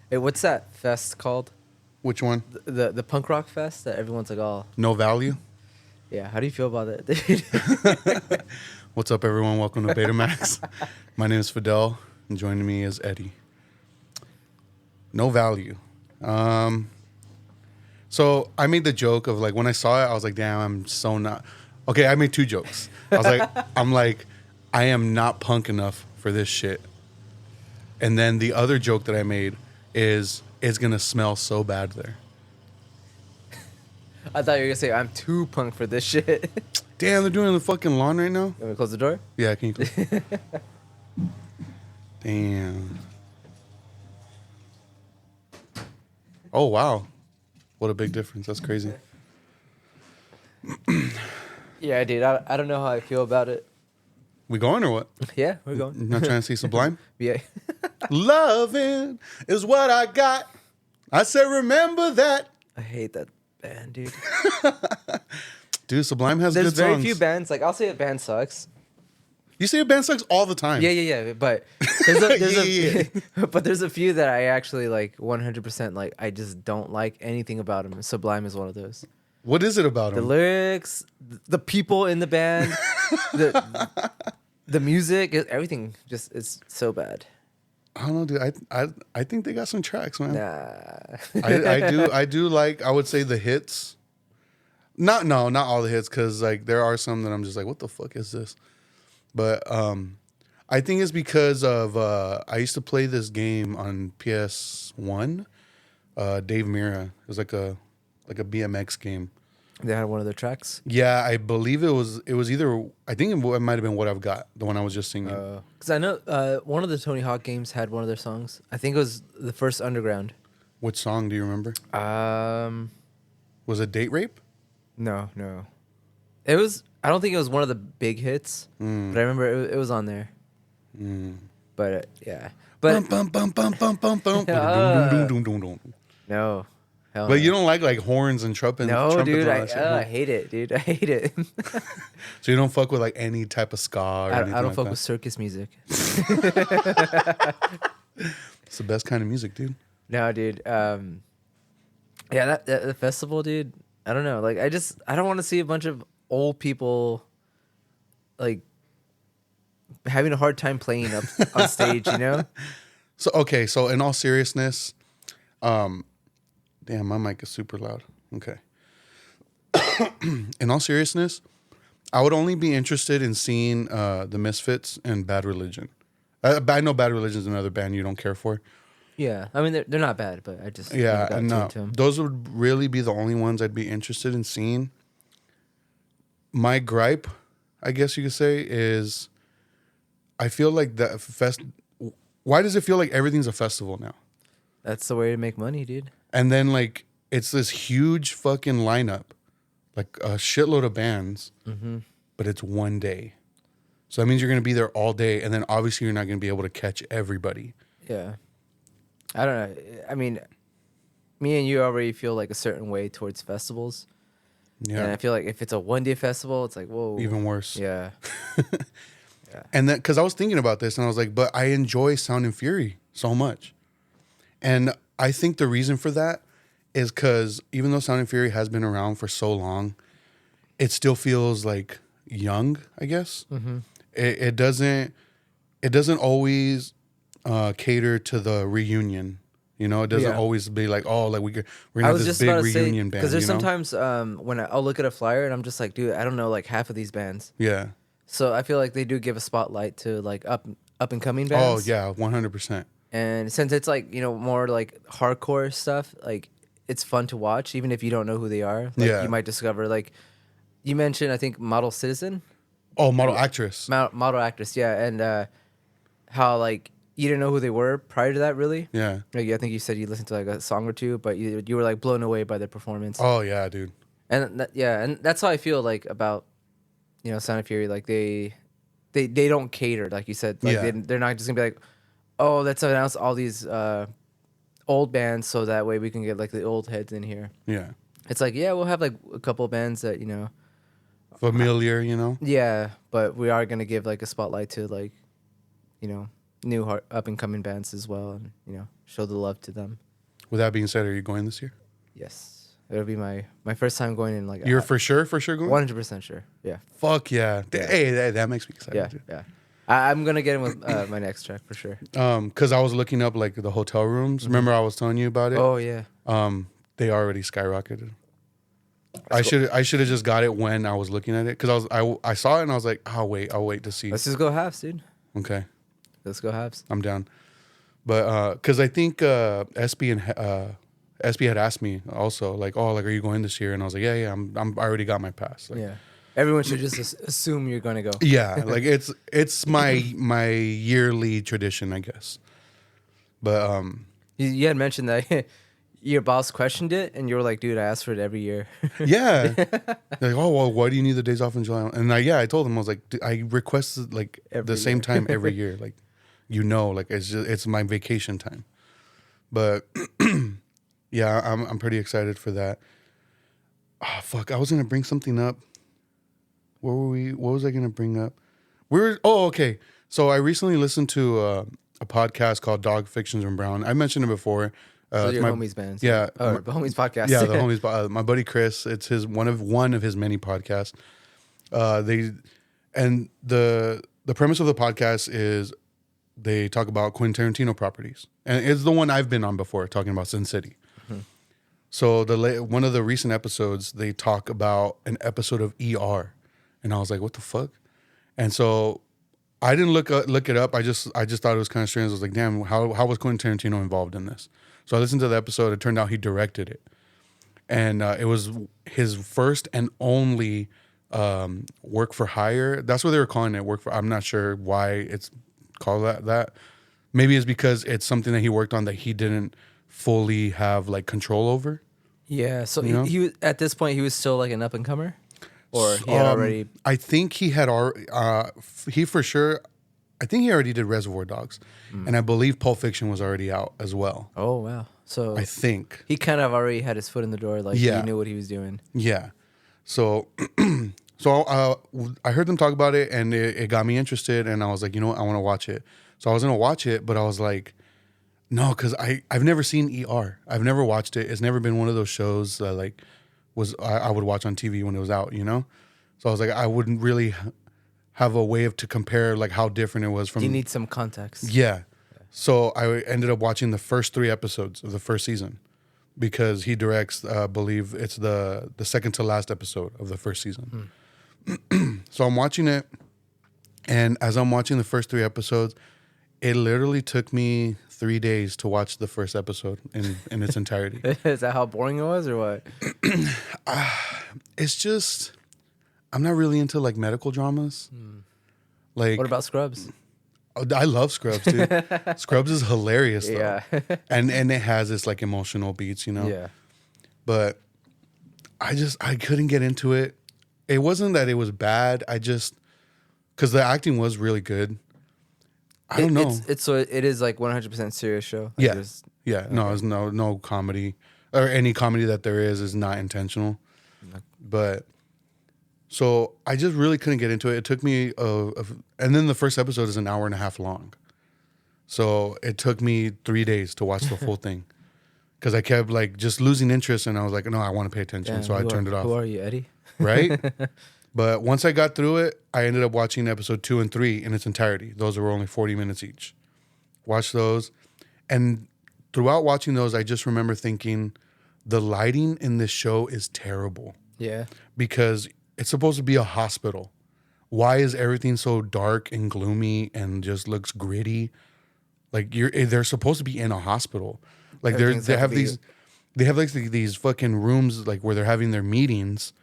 Hey, what's that fest called? Which one? The punk rock fest that everyone's like, oh, No Value? yeah. How do you feel about it, dude? What's up, everyone? Welcome to Betamax. My name is Fidel, and joining me is Eddie. No Value. So I made the joke of like, when I saw it, I was like, damn, I'm so not. Okay, I made two jokes. I was like, I am not punk enough for this shit. And then the other joke that I made is, it's going to smell so bad there. I thought you were gonna say I'm too punk for this shit. Damn, they're doing the fucking lawn right now? You want me to close the door? Yeah, can you close? Damn. Oh, wow. What a big difference. That's crazy. Yeah, dude. I don't know how I feel about it. We going or what? Yeah, we're going. Not trying to see Sublime? Yeah. Loving is what I got. I said, remember that. I hate that band, dude. Dude, Sublime has There's good songs. very few bands. Like, I'll say a band sucks. You say a band sucks all the time. Yeah. But there's a few that I actually like 100% like. I just don't like anything about them. Sublime is one of those. What is it about The them? lyrics, the people in the band, the music, everything just is so bad. I don't know, dude. I think they got some tracks, man. Nah. I do like, I would say, the hits. Not all the hits, because like there are some that I'm just like, what the fuck is this? But I think it's because of I used to play this game on PS1. Dave Mira. It was like a BMX game. They had one of their tracks. Yeah, I believe it was either, I think it might have been What I've Got, the one I was just singing. Because I know one of the Tony Hawk games had one of their songs. I think it was the first Underground. Which song do you remember? Was it Date Rape? No. It was. I don't think it was one of the big hits, but I remember it was on there. But yeah. But Bum, bum, bum, bum, bum, bum. no. Hell But no. you don't like horns and trumpets? No, dude. and all that shit, I hate it, dude. I hate it. So you don't fuck with like any type of ska or anything I don't like fuck that? with circus music. It's the best kind of music, dude. No, dude. Yeah, that the festival, dude. I don't know. Like, I don't want to see a bunch of old people, like, having a hard time playing up on stage. You know. So in all seriousness, damn, my mic is super loud. Okay. In all seriousness, I would only be interested in seeing the Misfits and Bad Religion. I know Bad Religion is another band you don't care for. Yeah, I mean they're not bad, but I just Yeah, never got no, tuned to 'em. those would really be the only ones I'd be interested in seeing. My gripe, I guess you could say, is I feel like the fest. Why does it feel like everything's a festival now? That's the way to make money, dude. And then like it's this huge fucking lineup, like a shitload of bands, but it's one day. So that means you're gonna be there all day, and then obviously you're not gonna be able to catch everybody. Yeah, I don't know. I mean, me and you already feel like a certain way towards festivals. Yeah, And I feel like if it's a 1-day festival, it's like, whoa. even worse. Yeah. And then, because I was thinking about this, and I was like, but I enjoy Sound and Fury so much. And I think the reason for that is because even though Sound and Fury has been around for so long, it still feels like young, I guess. Mm-hmm. It doesn't always cater to the reunion. You know, it doesn't always be like, oh, like we're gonna have this big reunion band. Because there's you know? sometimes when I'll look at a flyer and I'm just like, dude, I don't know like half of these bands. Yeah. So I feel like they do give a spotlight to like up and coming Oh bands. yeah, 100%. And since it's like, you know, more like hardcore stuff, like it's fun to watch, even if you don't know who they are. Like, Yeah. you might discover, like you mentioned, I think Model Citizen. Oh, Model Actress. Model Actress, yeah. And how like you didn't know who they were prior to that, really. Yeah. Like, I think you said you listened to like a song or two, but you were like blown away by their performance. Oh yeah, dude. And and that's how I feel like about, you know, Sound of Fury. Like they don't cater, like you said. Like they're not just gonna be like, oh, let's announce all these old bands so that way we can get like the old heads in here. Yeah. It's like, yeah, we'll have like a couple of bands that, you know, Familiar, you know? yeah, but we are gonna give like a spotlight to like, you know, new up and coming bands as well, and show the love to them. With that being said, are you going this year? Yes, it'll be my first time going in. Like you're for sure going. 100% sure. Yeah. Fuck yeah! Hey, that makes me excited. Yeah. I'm gonna get in with my next track for sure. Because I was looking up like the hotel rooms. Mm-hmm. Remember I was telling you about it? Oh yeah. They already skyrocketed. I should have just got it when I was looking at it because I saw it and I was like, I'll wait to see. Let's just go halves, dude. Okay. Let's go halves. I'm down. But because I think SB had asked me also like, are you going this year? And I was like, yeah, I already got my pass. Like, yeah. Everyone should just assume you're gonna go. Yeah, like it's my yearly tradition, I guess. But you had mentioned that your boss questioned it, and you were like, "Dude, I asked for it every year." Yeah. Like, oh well, why do you need the days off in July? And I told him I was like, I requested like the same time every year, like like it's my vacation time. But yeah, I'm pretty excited for that. Oh fuck, I was gonna bring something up. What was I gonna bring up? Okay. So I recently listened to a podcast called Dog Fictions and Brown. I mentioned it before. So your homies bands. Yeah. The homies podcast. Yeah, the homies. My buddy Chris. It's one of his many podcasts. The premise of the podcast is they talk about Quentin Tarantino properties, and it's the one I've been on before, talking about Sin City. Mm-hmm. So one of the recent episodes, they talk about an episode of E.R. And I was like, what the fuck? And so I didn't look it up. I just thought it was kind of strange. I was like, damn, how was Quentin Tarantino involved in this? So I listened to the episode. It turned out he directed it. And it was his first and only work for hire. That's what they were calling it, work for. I'm not sure why it's called that. Maybe it's because it's something that he worked on that he didn't fully have like control over. Yeah. So he was, at this point, he was still like an up and comer? Or he had already... I think he had already... he for sure... I think he already did Reservoir Dogs. And I believe Pulp Fiction was already out as well. Oh, wow. So... I think. He kind of already had his foot in the door. Like, he knew what he was doing. Yeah. So... I heard them talk about it, and it got me interested, and I was like, you know what? I want to watch it. So I was going to watch it, but I was like... No, because I've never seen ER. I've never watched it. It's never been one of those shows that, like... I would watch on TV when it was out, So I was like, I wouldn't really have a way to compare like how different it was from. You need some context. Yeah. So I ended up watching the first 3 episodes of the first season because he directs, I believe it's the second to last episode of the first season. So I'm watching it, and as I'm watching the first 3 episodes, it literally took me 3 days to watch the first episode in its entirety. Is that how boring it was, or what? It's just, I'm not really into like medical dramas. Like, what about Scrubs? I love Scrubs, dude. Scrubs is hilarious, though. Yeah. and it has this like emotional beats, Yeah. But I couldn't get into it. It wasn't that it was bad. Because the acting was really good. I don't know. It is like 100% serious show. Like yeah. Okay. No, there's no comedy, or any comedy that there is not intentional. Okay. But so I just really couldn't get into it. It took me and then the first episode is an hour and a half long. So it took me 3 days to watch the full thing because I kept like just losing interest, and I was like, no, I want to pay attention. Damn, so I turned it off. Who are you, Eddie? Right? But once I got through it, I ended up watching episode 2 and 3 in its entirety. Those were only 40 minutes each. Watched those. And throughout watching those, I just remember thinking, the lighting in this show is terrible. Yeah. Because it's supposed to be a hospital. Why is everything so dark and gloomy and just looks gritty? Like they're supposed to be in a hospital. Like they have these fucking rooms like where they're having their meetings,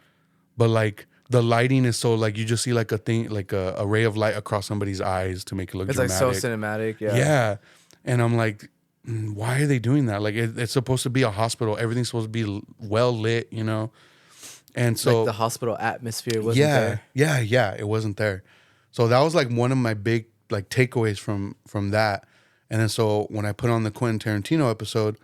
but like the lighting is so like you just see like a thing, like a ray of light across somebody's eyes to make it look dramatic. It's like so cinematic. Yeah. Yeah. And I'm like, why are they doing that? Like it's supposed to be a hospital. Everything's supposed to be well lit, And so like the hospital atmosphere wasn't there. Yeah, it wasn't there. So that was like one of my big like takeaways from that. And then so when I put on the Quentin Tarantino episode,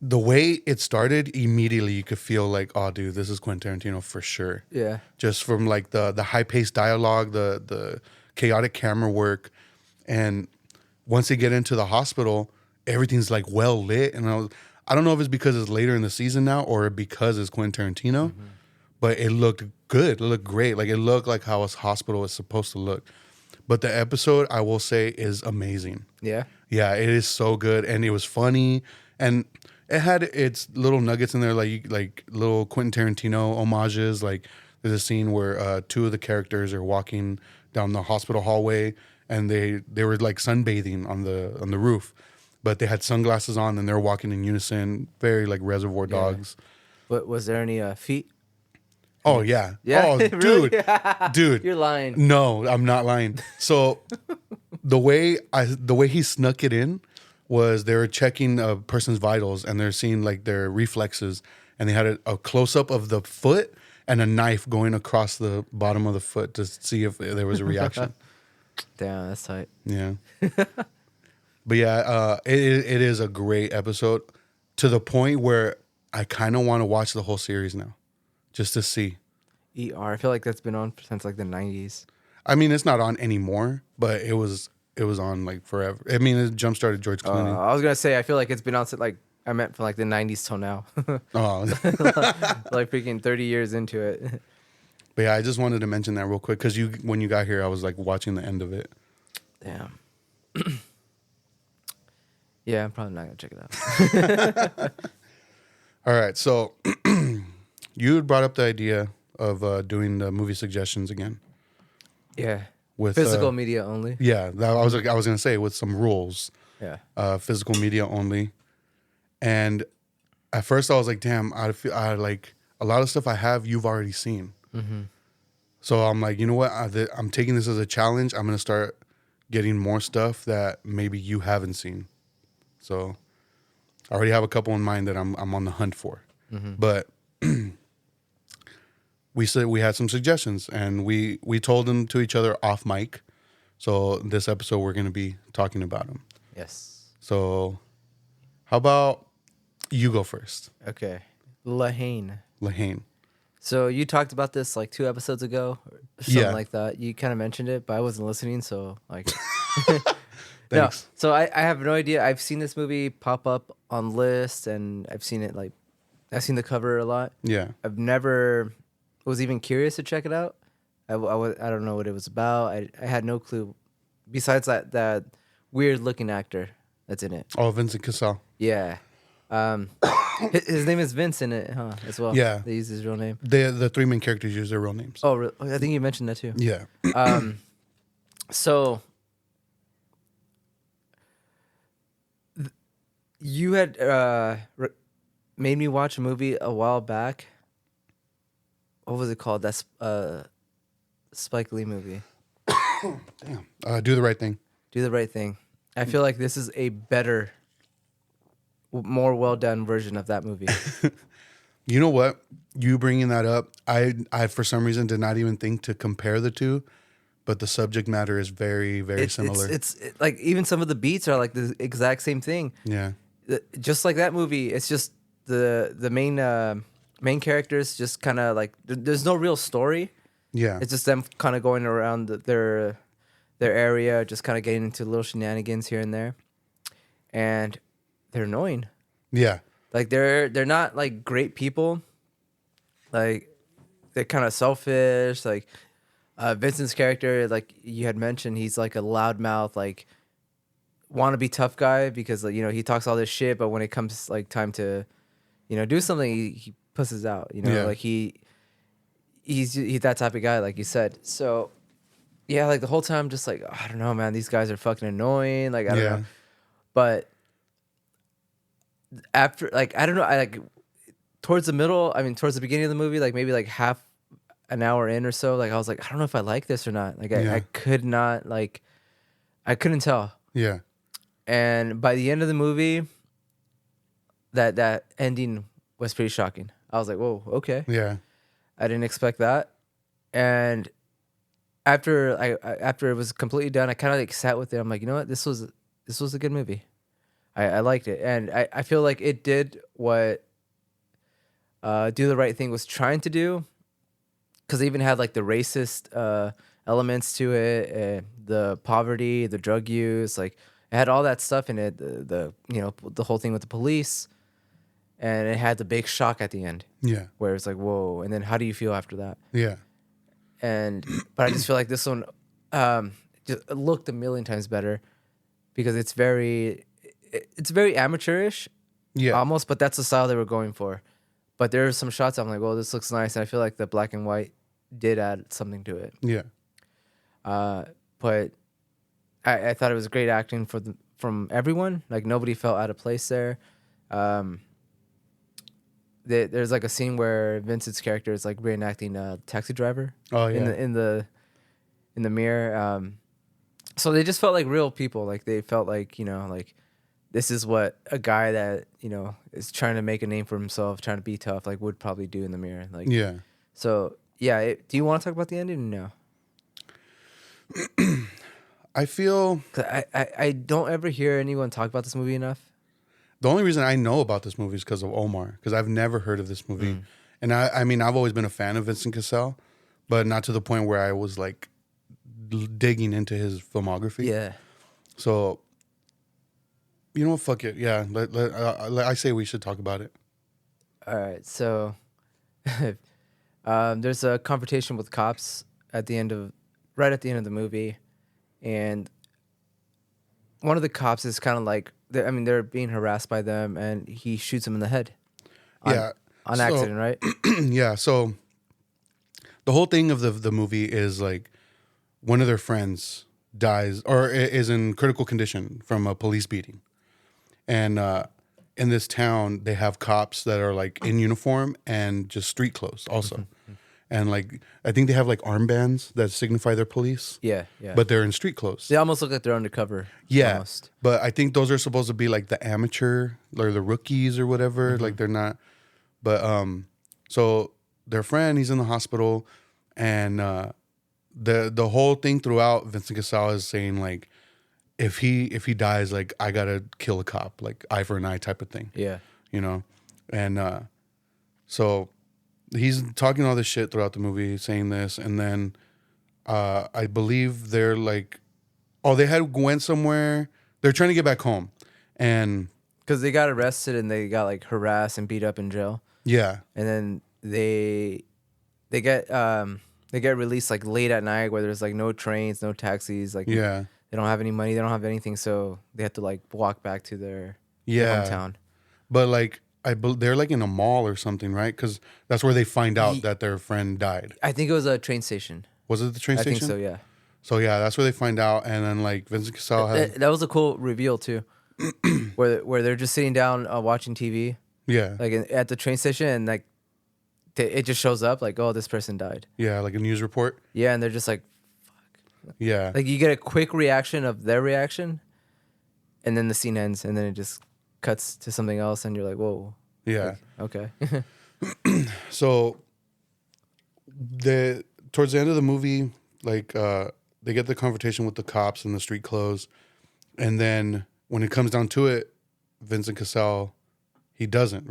the way it started, immediately you could feel like, oh, dude, this is Quentin Tarantino for sure. Yeah. Just from like the high paced dialogue, the chaotic camera work, and once they get into the hospital, everything's like well lit, and I don't know if it's because it's later in the season now or because it's Quentin Tarantino, but it looked good. It looked great. Like it looked like how a hospital is supposed to look. But the episode, I will say, is amazing. Yeah. Yeah, it is so good, and it was funny, and it had its little nuggets in there, like little Quentin Tarantino homages. Like there's a scene where two of the characters are walking down the hospital hallway, and they were like sunbathing on the roof, but they had sunglasses on, and they're walking in unison, very like Reservoir Dogs. But was there any feet? Oh yeah. Yeah. Oh Really? dude. You're lying. No, I'm not lying. So the way he snuck it in was they were checking a person's vitals, and they're seeing like their reflexes, and they had a close up of the foot and a knife going across the bottom of the foot to see if there was a reaction. Damn, that's tight. Yeah. But yeah, it is a great episode, to the point where I kind of want to watch the whole series now, just to see. E.R. I feel like that's been on since like the 90s. I mean, it's not on anymore, but it was on like forever. I mean, it jump started George Clooney. I was gonna say I feel like it's been on since like I meant from like the 90s till now. Oh, Like freaking 30 years into it. but yeah, I just wanted to mention that real quick because when you got here, I was like watching the end of it. Damn. Yeah, I'm probably not gonna check it out. All right, so you had brought up the idea of doing the movie suggestions again. Yeah. With physical media only. Yeah, I was gonna say with some rules. Yeah. Physical media only. And at first I was like, damn, I like a lot of stuff I have you've already seen. Mm-hmm. So I'm like, you know what? I'm taking this as a challenge. I'm gonna start getting more stuff that maybe you haven't seen. So I already have a couple in mind that I'm on the hunt for. Mm-hmm. But we said we had some suggestions, and we told them to each other off mic. So this episode we're gonna be talking about them. Yes. So how about you go first? Okay. Haine. Haine. So you talked about this like 2 episodes ago, or something like that. You kind of mentioned it, but I wasn't listening, so like. No, so I have no idea. I've seen this movie pop up on lists, and I've seen the cover a lot. Yeah. I've never was even curious to check it out. I don't know what it was about. I had no clue. Besides that weird looking actor that's in it. Oh, Vincent Cassel. Yeah. His name is Vince in it, huh? As well. Yeah. They use his real name. The 3 main characters use their real names. Oh, really? I think you mentioned that too. Yeah. So you had made me watch a movie a while back. What was it called? That's Spike Lee movie. Damn. Do the Right Thing. Do the Right Thing. I feel like this is a better, more well done version of that movie. You know what? You bringing that up, I for some reason did not even think to compare the two, but the subject matter is very, very similar. It's like even some of the beats are like the exact same thing. Yeah. Just like that movie, it's just the main characters just kind of like there's no real story. Yeah. It's just them kind of going around their area, just kind of getting into little shenanigans here and there, and they're annoying. Yeah. Like they're not like great people. Like they're kind of selfish. Like Vincent's character, like you had mentioned, he's like a loudmouth, like wannabe tough guy because like, he talks all this shit, but when it comes like time to, do something, he pusses out. Like he's that type of guy, like you said. So yeah, like the whole time, just like I don't know, man, these guys are fucking annoying. Like I don't know, but after like I don't know, I like towards the beginning of the movie, like maybe like half an hour in or so, like I was like, I don't know if I like this or not. Like I could not, like I couldn't tell. Yeah. And by the end of the movie, that ending was pretty shocking. I was like, whoa, okay. Yeah. I didn't expect that. And after it was completely done, I kind of like sat with it. I'm like, you know what? This was a good movie. I liked it. And I feel like it did what Do the Right Thing was trying to do. Because they even had like the racist elements to it, the poverty, the drug use. Like It had all that stuff in it. The the whole thing with the police, and it had the big shock at the end. Yeah. Where it's like, whoa, and then how do you feel after that? Yeah. But I just feel like this one just looked a million times better because it's very amateurish, almost. But that's the style they were going for. But there are some shots I'm like, well, this looks nice, and I feel like the black and white did add something to it. Yeah. But I thought it was great acting from everyone. Like nobody felt out of place there. There's like a scene where Vincent's character is like reenacting a taxi driver. Oh yeah. In the mirror. So they just felt like real people. Like they felt like like this is what a guy that is trying to make a name for himself, trying to be tough, like would probably do in the mirror. Like yeah. So yeah. Do you want to talk about the ending? No. I feel I don't ever hear anyone talk about this movie enough. The only reason I know about this movie is because of Omar, because I've never heard of this movie. And I mean, I've always been a fan of Vincent Cassel, but not to the point where I was like digging into his filmography. Yeah. So, you know what? Fuck it. Yeah. I say we should talk about it. All right. So there's a confrontation with cops right at the end of the movie. And one of the cops is kind of like, they're being harassed by them, and he shoots him in the head. On accident, right? Yeah. So the whole thing of the movie is like one of their friends dies or is in critical condition from a police beating. And in this town, they have cops that are like in uniform and just street clothes also. And like, I think they have like armbands that signify their police. Yeah. But they're in street clothes. They almost look like they're undercover. Yeah. Almost. But I think those are supposed to be like the amateur or the rookies or whatever. Like they're not. But so their friend, he's in the hospital, and the whole thing throughout, Vincent Cassel is saying like, if he dies, like I gotta kill a cop, like eye for an eye type of thing. Yeah. And so he's talking all this shit throughout the movie, saying this, and then I believe they're like, they went somewhere. They're trying to get back home, and because they got arrested and they got like harassed and beat up in jail. Yeah, and then they get released like late at night, where there's like no trains, no taxis, like yeah. They don't have any money, they don't have anything, so they have to like walk back to their hometown. But like they're like in a mall or something, right? Because that's where they find out that their friend died. I think it was a train station. Was it the train station? I think so, yeah. So yeah, that's where they find out, and then like Vincent Cassel that was a cool reveal too, where they're just sitting down watching TV. Yeah, like at the train station, and like it just shows up like, oh, this person died. Yeah, like a news report. Yeah, and they're just like, fuck. Yeah, like you get a quick reaction of their reaction, and then the scene ends, and then it just cuts to something else, and you're like, whoa. Yeah. Like, okay. So towards the end of the movie, like they get the confrontation with the cops in the street clothes, and then when it comes down to it, Vincent Cassel, he doesn't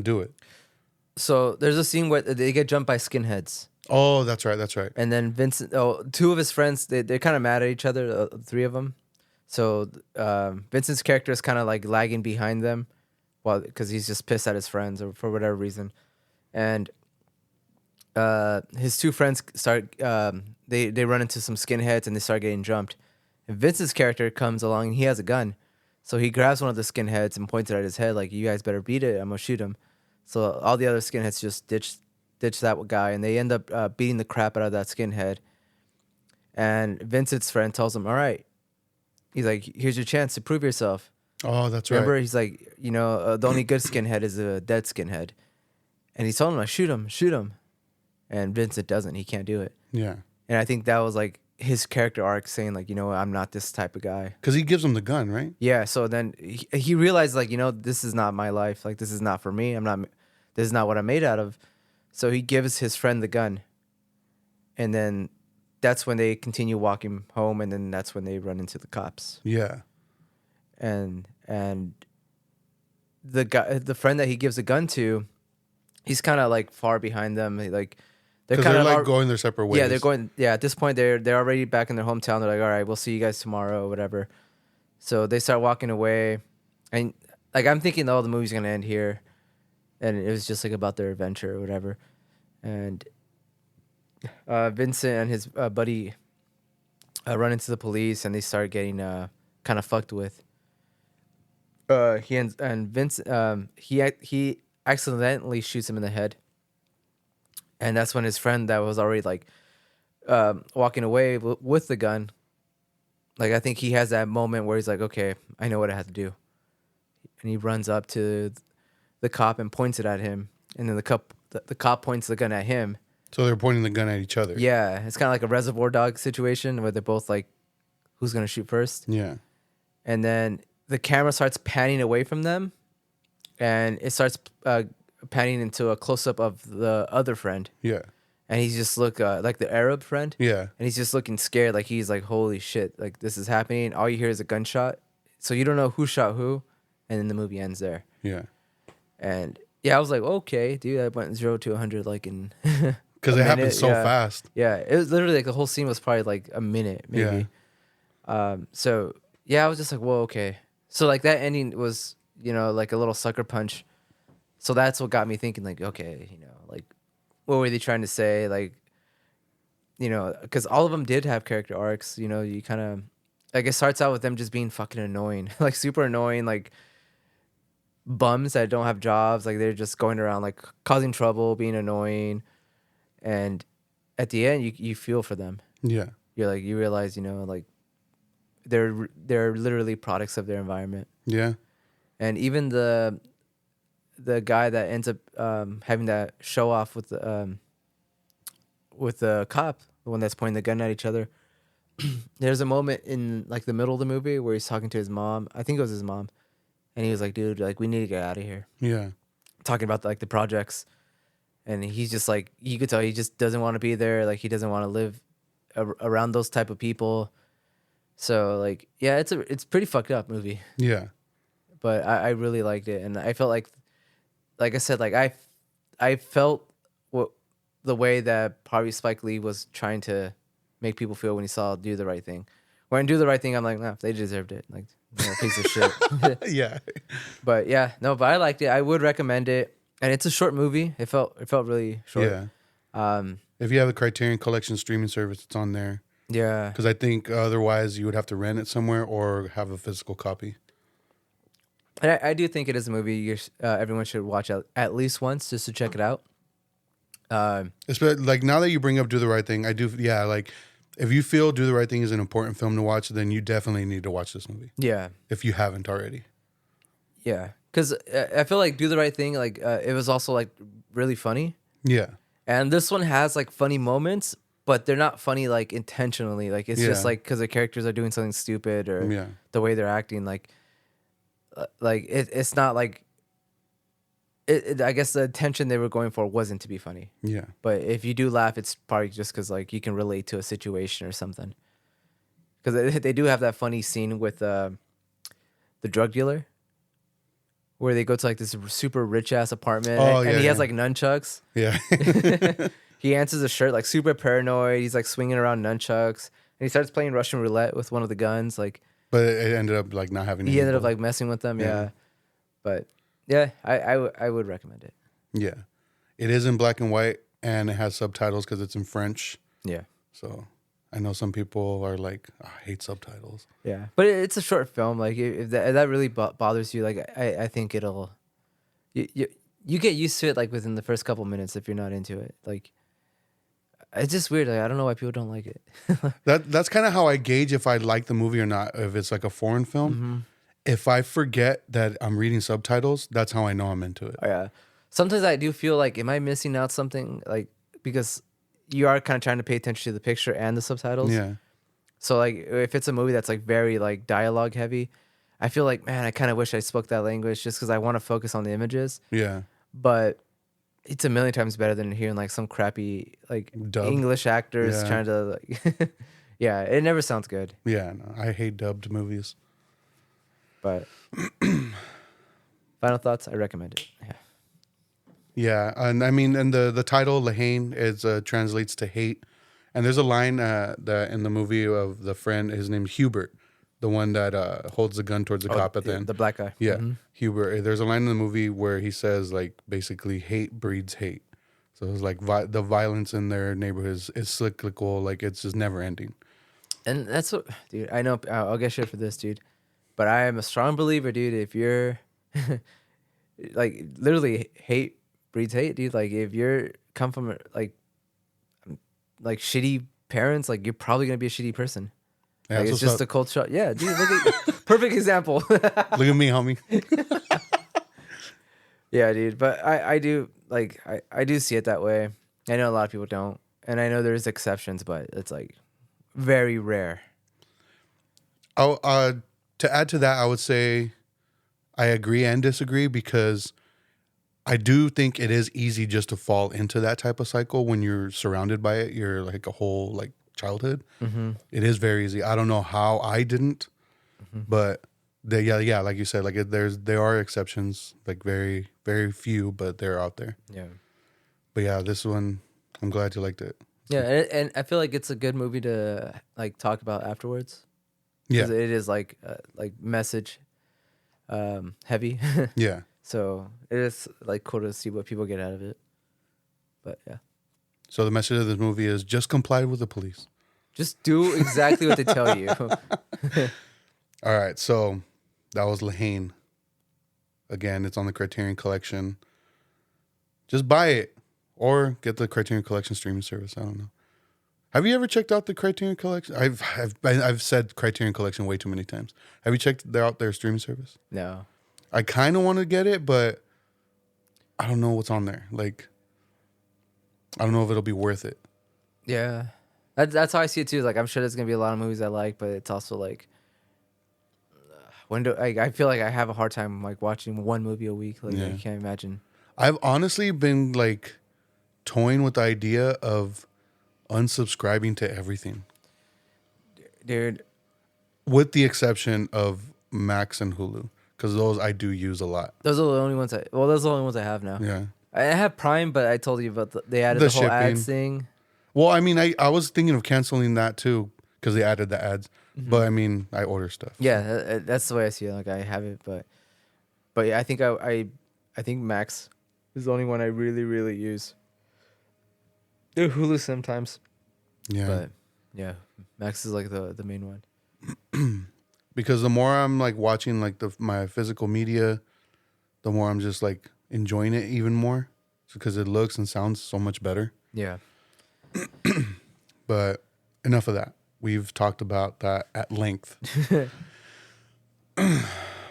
do it. So there's a scene where they get jumped by skinheads. Oh, that's right. And then Vincent, two of his friends, they're kind of mad at each other, three of them. So Vincent's character is kind of like lagging behind them, because he's just pissed at his friends or for whatever reason. And his two friends start, they run into some skinheads and they start getting jumped. And Vincent's character comes along and he has a gun. So he grabs one of the skinheads and points it at his head like, you guys better beat it, I'm going to shoot him. So all the other skinheads just ditch that guy, and they end up beating the crap out of that skinhead. And Vincent's friend tells him, all right. He's like, here's your chance to prove yourself. Oh, that's right. Remember, he's like, the only good skinhead is a dead skinhead. And he's telling him, like, shoot him. And Vincent doesn't. He can't do it. Yeah. And I think that was like his character arc, saying like, I'm not this type of guy. Because he gives him the gun, right? Yeah. So then he realized like, this is not my life. Like, this is not for me. This is not what I'm made out of. So he gives his friend the gun. And then that's when they continue walking home, and then that's when they run into the cops. Yeah. And the friend that he gives the gun to, he's kind of like far behind them. They're kind of like going their separate ways. Yeah, they're going. Yeah, at this point they're already back in their hometown. They're like, all right, we'll see you guys tomorrow or whatever. So they start walking away, and like I'm thinking, oh, the movie's gonna end here, and it was just like about their adventure or whatever. And Vincent and his buddy run into the police, and they start getting kind of fucked with. And Vince he accidentally shoots him in the head, and that's when his friend that was already like walking away with the gun, like I think he has that moment where he's like, okay, I know what I have to do, and he runs up to the cop and points it at him, and then the cop points the gun at him. So they're pointing the gun at each other. Yeah, it's kind of like a Reservoir Dog situation where they're both like, who's gonna shoot first? Yeah. And then the camera starts panning away from them, and it starts panning into a close up of the other friend. Yeah. And he's just like the Arab friend. Yeah. And he's just looking scared, like he's like, holy shit, like this is happening. All you hear is a gunshot, so you don't know who shot who, and then the movie ends there. Yeah. And yeah, I was like, okay, dude, I went 0 to 100 like in because it happened so fast. Yeah, it was literally like the whole scene was probably like a minute maybe. Yeah. So yeah, I was just like, whoa, okay. So like that ending was, like a little sucker punch. So that's what got me thinking, like, okay, like what were they trying to say? Like, because all of them did have character arcs. You kind of like it starts out with them just being fucking annoying, like super annoying, like bums that don't have jobs. Like they're just going around like causing trouble, being annoying, and at the end you feel for them. Yeah, you're like you realize like they're literally products of their environment. Yeah, and even the guy that ends up having that show off with the cop, the one that's pointing the gun at each other. There's a moment in like the middle of the movie where he's talking to his mom. I think it was his mom, and he was like, "Dude, like we need to get out of here." Yeah, talking about like the projects, and he's just like, you could tell he just doesn't want to be there. Like he doesn't want to live around those type of people. So like, yeah, it's pretty fucked up movie. Yeah, but I really liked it, and I felt like I said, like I felt the way that probably Spike Lee was trying to make people feel when he saw Do the Right Thing. When Do the Right Thing, I'm like, nah, they deserved it. Like, piece of shit. Yeah. But yeah, no, but I liked it. I would recommend it, and it's a short movie. It felt really short. Yeah. If you have a Criterion Collection streaming service, it's on there. Yeah. Because I think otherwise you would have to rent it somewhere or have a physical copy. And I do think it is a movie everyone should watch at least once just to check it out. Especially like now that you bring up Do the Right Thing, I do. Yeah, like if you feel Do the Right Thing is an important film to watch, then you definitely need to watch this movie. Yeah, if you haven't already. Yeah, because I feel like Do the Right Thing, like it was also like really funny. Yeah, and this one has like funny moments, but they're not funny like intentionally. Like it's just like because the characters are doing something stupid or the way they're acting. Like it's not like. I guess the intention they were going for wasn't to be funny. Yeah. But if you do laugh, it's probably just because like you can relate to a situation or something. Because they do have that funny scene with the drug dealer, where they go to like this super rich ass apartment, and he has like nunchucks. Yeah. He answers a shirt like super paranoid. He's like swinging around nunchucks, and he starts playing Russian roulette with one of the guns. Like, but it ended up like not having. He ended up like messing with them. Yeah. But. Yeah, I would recommend it. Yeah. It is in black and white, and it has subtitles because it's in French. Yeah. So I know some people are like, I hate subtitles. Yeah. But it's a short film. Like, if that really bothers you, like, I think it'll... You get used to it, like, within the first couple minutes if you're not into it. Like, it's just weird. Like, I don't know why people don't like it. That's kind of how I gauge if I like the movie or not, if it's like a foreign film. Mm-hmm. If I forget that I'm reading subtitles, that's how I know I'm into it. Oh, yeah. Sometimes I do feel like, am I missing out something? Like, because you are kind of trying to pay attention to the picture and the subtitles. Yeah. So, like, if it's a movie that's, like, very, like, dialogue heavy, I feel like, man, I kind of wish I spoke that language just because I want to focus on the images. Yeah. But it's a million times better than hearing, like, some crappy, like, Dub. English actors trying to, like... Yeah, it never sounds good. Yeah, no, I hate dubbed movies. But final thoughts, I recommend it. Yeah. Yeah, and I mean, and the title Haine is translates to hate, and there's a line that in the movie of the friend, his name's Hubert, the one that holds the gun towards the cop at the end. The black guy. Yeah, Mm-hmm. There's a line in the movie where he says like basically hate breeds hate. So it's like the violence in their neighborhood is cyclical, like it's just never ending. And that's what, dude. I know I'll get shit for this, dude, but I am a strong believer, dude. If you're like literally hate breeds hate, dude. Like if you're come from like shitty parents, like you're probably gonna be a shitty person. Yeah, like, it's just a cold shot. Yeah, dude. Look at perfect example. Look at me, homie. Yeah, dude. But I do like I do see it that way. I know a lot of people don't, and I know there's exceptions, but it's like very rare. To add to that, I would say I agree and disagree because I do think it is easy just to fall into that type of cycle when you're surrounded by it. You're like a whole like childhood. Mm-hmm. It is very easy. I don't know how I didn't, but yeah, like you said, like there are exceptions, like very very few, but they're out there. Yeah. But yeah, this one, I'm glad you liked it. Yeah, and I feel like it's a good movie to like talk about afterwards. Yeah, it is like message heavy. yeah. So it is like cool to see what people get out of it. But yeah, So the message of this movie is just comply with the police. just do exactly what they tell you. All right, so that was Haine. Again, it's on the Criterion Collection. Just buy it or get the Criterion Collection streaming service. I don't know. Have you ever checked out the Criterion Collection? I've said Criterion Collection way too many times. Have you checked out their streaming service? No. I kind of want to get it, but I don't know what's on there. Like, I don't know if it'll be worth it. Yeah, that's how I see it too. Like I'm sure there's gonna be a lot of movies I like, but it's also like I feel like I have a hard time like watching one movie a week. Like I can't imagine. I've honestly been like toying with the idea of unsubscribing to everything, Dude. with the exception of Max and Hulu, because those I do use a lot. Those are the only ones those are the only ones I have now. Yeah. I have Prime, but I told you about they added the whole shipping. ads thing. Well, I mean, I was thinking of canceling that too because they added the ads. But I mean, I order stuff. Yeah, that's the way I see it. Like I have it, but yeah, I think I think Max is the only one I really use. Do Hulu sometimes. Yeah. But yeah, Max is like the main one. Because the more I'm like watching like my physical media, the more I'm just like enjoying it even more because it looks and sounds so much better. Yeah. But enough of that. We've talked about that at length. All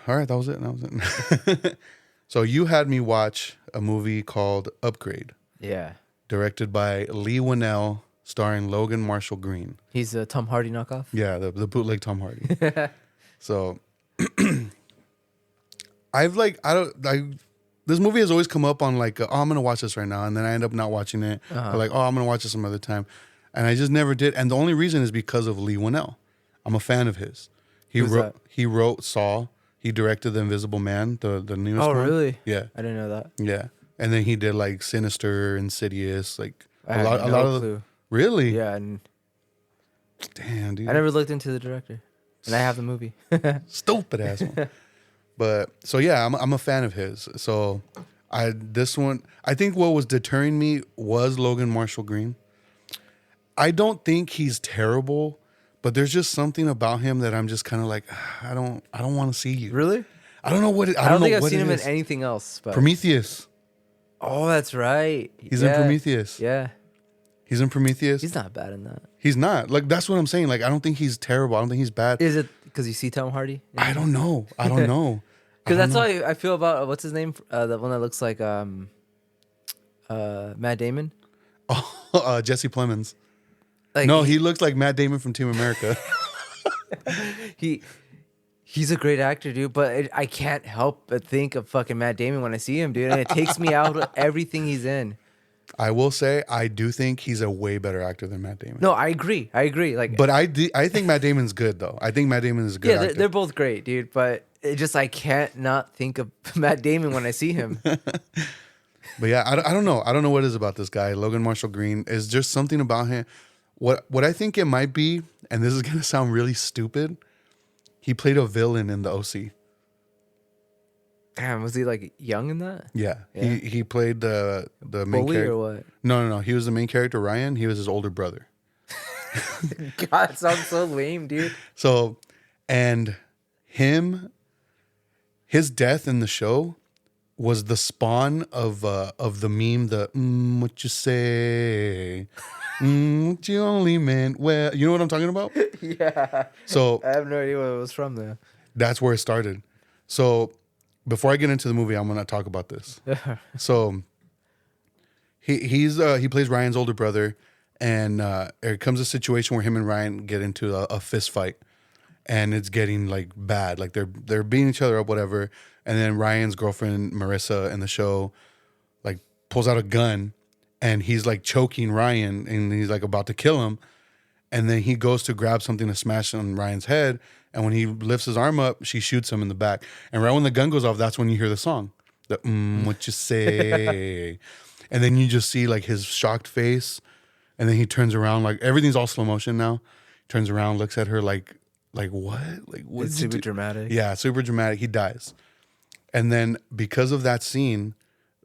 right, that was it. So you had me watch a movie called Upgrade. Yeah. Directed by Leigh Whannell, starring Logan Marshall Green. He's a Tom Hardy knockoff. Yeah, the bootleg Tom Hardy. So this movie has always come up on like, oh, I'm gonna watch this right now, and then I end up not watching it. Or like, oh, I'm gonna watch this some other time, and I just never did. And the only reason is because of Leigh Whannell. I'm a fan of his. He wrote Saw. He directed The Invisible Man, the newest one. Oh, really? Yeah, I didn't know that. yeah. And then he did like Sinister, Insidious, like a lot of clue. Really? Yeah, and damn, dude. I never looked into the director, and I have the movie. Stupid ass one. But so yeah, I'm a fan of his. So I think what was deterring me was Logan Marshall Green. I don't think he's terrible, but there's just something about him that I'm just kind of like, I don't want to see you. Really? I don't know what it, I don't think I've what seen it him in is. anything else. But Prometheus. Oh, that's right. He's in Prometheus. Yeah. He's in Prometheus. He's not bad in that. He's not. Like, that's what I'm saying. Like, I don't think he's terrible. I don't think he's bad. Is it because you see Tom Hardy? I don't know. Because that's how I feel about what's his name? The one that looks like Matt Damon. Oh, Jesse Plemons. Like, no, he looks like Matt Damon from Team America. He's a great actor, dude. But I can't help but think of fucking Matt Damon when I see him, dude. And it takes me out of everything he's in. I will say, I do think he's a way better actor than Matt Damon. No, I agree. Like, but I think Matt Damon's good though. I think Matt Damon is a good actor. They're both great, dude. But it just I can't not think of Matt Damon when I see him. But yeah, I don't know. I don't know what it is about this guy, Logan Marshall Green. Is just something about him. What I think it might be, and this is gonna sound really stupid. He played a villain in the OC. Damn, was he like young in that? Yeah. He played the main Bully character. or what? No. He was the main character, Ryan. He was his older brother. God, it sounds so lame, dude. So, and his death in the show was the spawn of the meme, the what you say, what you only meant well. You know what I'm talking about? Yeah. So I have no idea what it was from there. that's where it started. So before I get into the movie, I'm gonna talk about this. So he plays Ryan's older brother, and there comes a situation where him and Ryan get into a fist fight, and it's getting like bad, like they're beating each other up, whatever. And then Ryan's girlfriend Marissa in the show like pulls out a gun, and he's like choking Ryan, and he's like about to kill him. And then he goes to grab something to smash on Ryan's head. And when he lifts his arm up, she shoots him in the back. And right when the gun goes off, that's when you hear the song. The what you say. And then you just see like his shocked face. And then he turns around, like everything's all slow motion now. Turns around, looks at her like what? Like what? It's super dramatic. Yeah, super dramatic. He dies. And then because of that scene,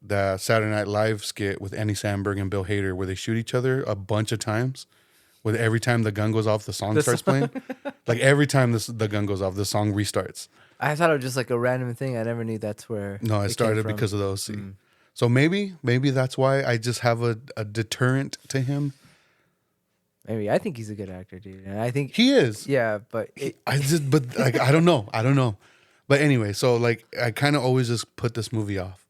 the Saturday Night Live skit with Andy Samberg and Bill Hader, where they shoot each other a bunch of times, with every time the gun goes off, the song starts playing. Like every time the gun goes off, the song restarts. I thought it was just like a random thing. I never knew that's where. No, it started because of the OC. So maybe that's why I just have a deterrent to him. Maybe I think he's a good actor, dude, and I think he is. Yeah, but I don't know. But anyway, so like I kind of always just put this movie off,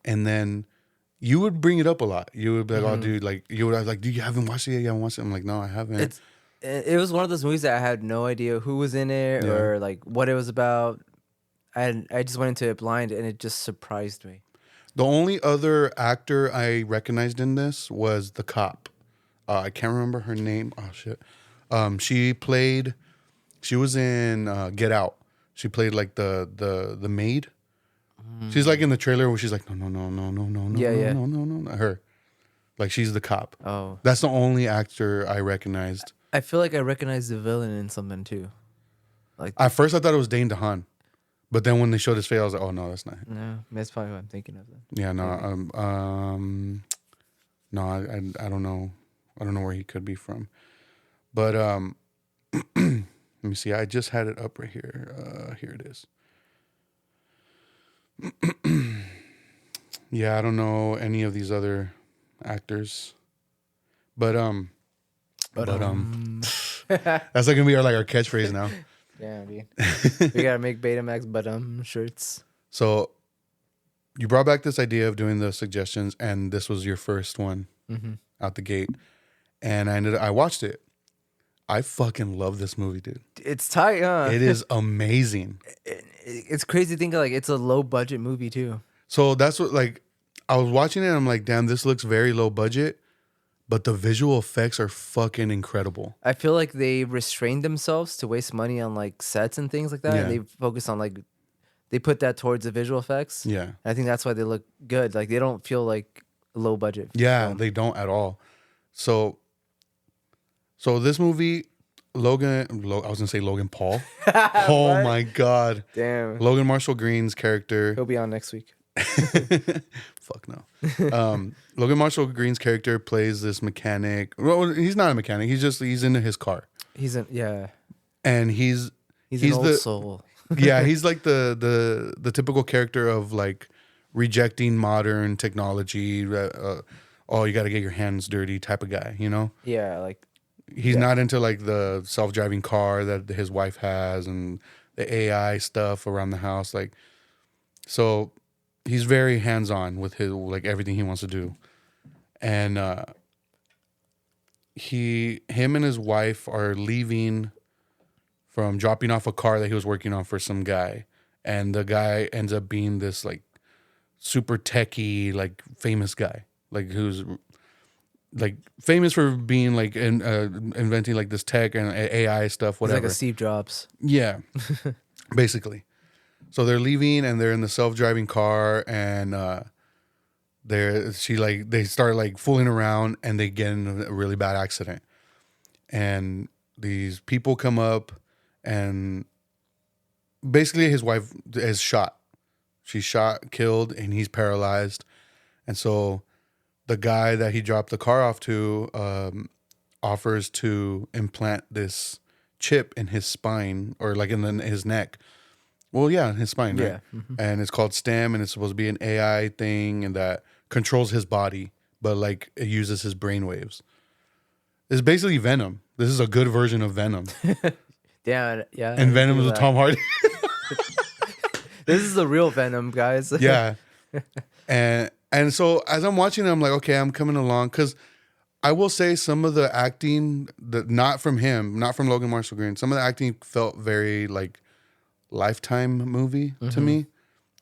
and then you would bring it up a lot. You would be like, "Oh, dude, like you would like, do you haven't watched it yet? You haven't watched it?" I'm like, "No, I haven't." It was one of those movies that I had no idea who was in it or like what it was about. I just went into it blind, and it just surprised me. The only other actor I recognized in this was the cop. I can't remember her name. Oh shit. She was in Get Out. She played like the maid. She's like in the trailer where she's like, no, no, her. Like she's the cop. Oh. That's the only actor I recognized. I feel like I recognized the villain in something too. Like at first I thought it was Dane DeHaan. But then when they showed his face, I was like, oh no, that's not him. No, that's probably what I'm thinking of then. Yeah, no, no, I don't know. I don't know where he could be from. But let me see. I just had it up right here. Here it is. Yeah, I don't know any of these other actors. But that's like gonna be our catchphrase now. Yeah, dude. We gotta make Betamax shirts. So you brought back this idea of doing the suggestions, and this was your first one out the gate. And I watched it. I fucking love this movie, dude. It's tight, huh? It is amazing. It's crazy to think of, like, it's a low budget movie too. So that's what, like, I was watching it and I'm like, damn, this looks very low budget, but the visual effects are fucking incredible. I feel like they restrained themselves to waste money on like sets and things like that. Yeah. And they focus on like, they put that towards the visual effects. Yeah. And I think that's why they look good. Like they don't feel like low budget. Yeah, they don't at all. So this movie, I was gonna say Logan Paul. Oh my God. Damn. Logan Marshall Green's character. He'll be on next week. Fuck no. Logan Marshall Green's character plays this mechanic. Well, he's not a mechanic. He's in his car. And he's an old soul. Yeah, he's like the typical character of like rejecting modern technology. Oh, you got to get your hands dirty type of guy, you know? Yeah, like he's not into like the self-driving car that his wife has and the AI stuff around the house. Like, so he's very hands-on with his like everything he wants to do. And him and his wife are leaving from dropping off a car that he was working on for some guy. And the guy ends up being this like super techie, like famous guy, like who's like famous for being like inventing like this tech and AI stuff, whatever. He's like a Steve Jobs. Yeah, basically. So they're leaving and they're in the self-driving car and they start like fooling around and they get in a really bad accident. And these people come up and basically his wife is shot. She's shot, killed, and he's paralyzed. And so the guy that he dropped the car off to offers to implant this chip in his spine, or like in his neck. Well, yeah, his spine, right? Yeah. Mm-hmm. And it's called STEM, and it's supposed to be an AI thing, and that controls his body, but like it uses his brain waves. It's basically Venom. This is a good version of Venom. Yeah. And Venom is Tom Hardy. This is the real Venom, guys. Yeah. And so as I'm watching it, I'm like, okay, I'm coming along. Because I will say some of the acting, not from him, not from Logan Marshall Green, some of the acting felt very like Lifetime movie to me.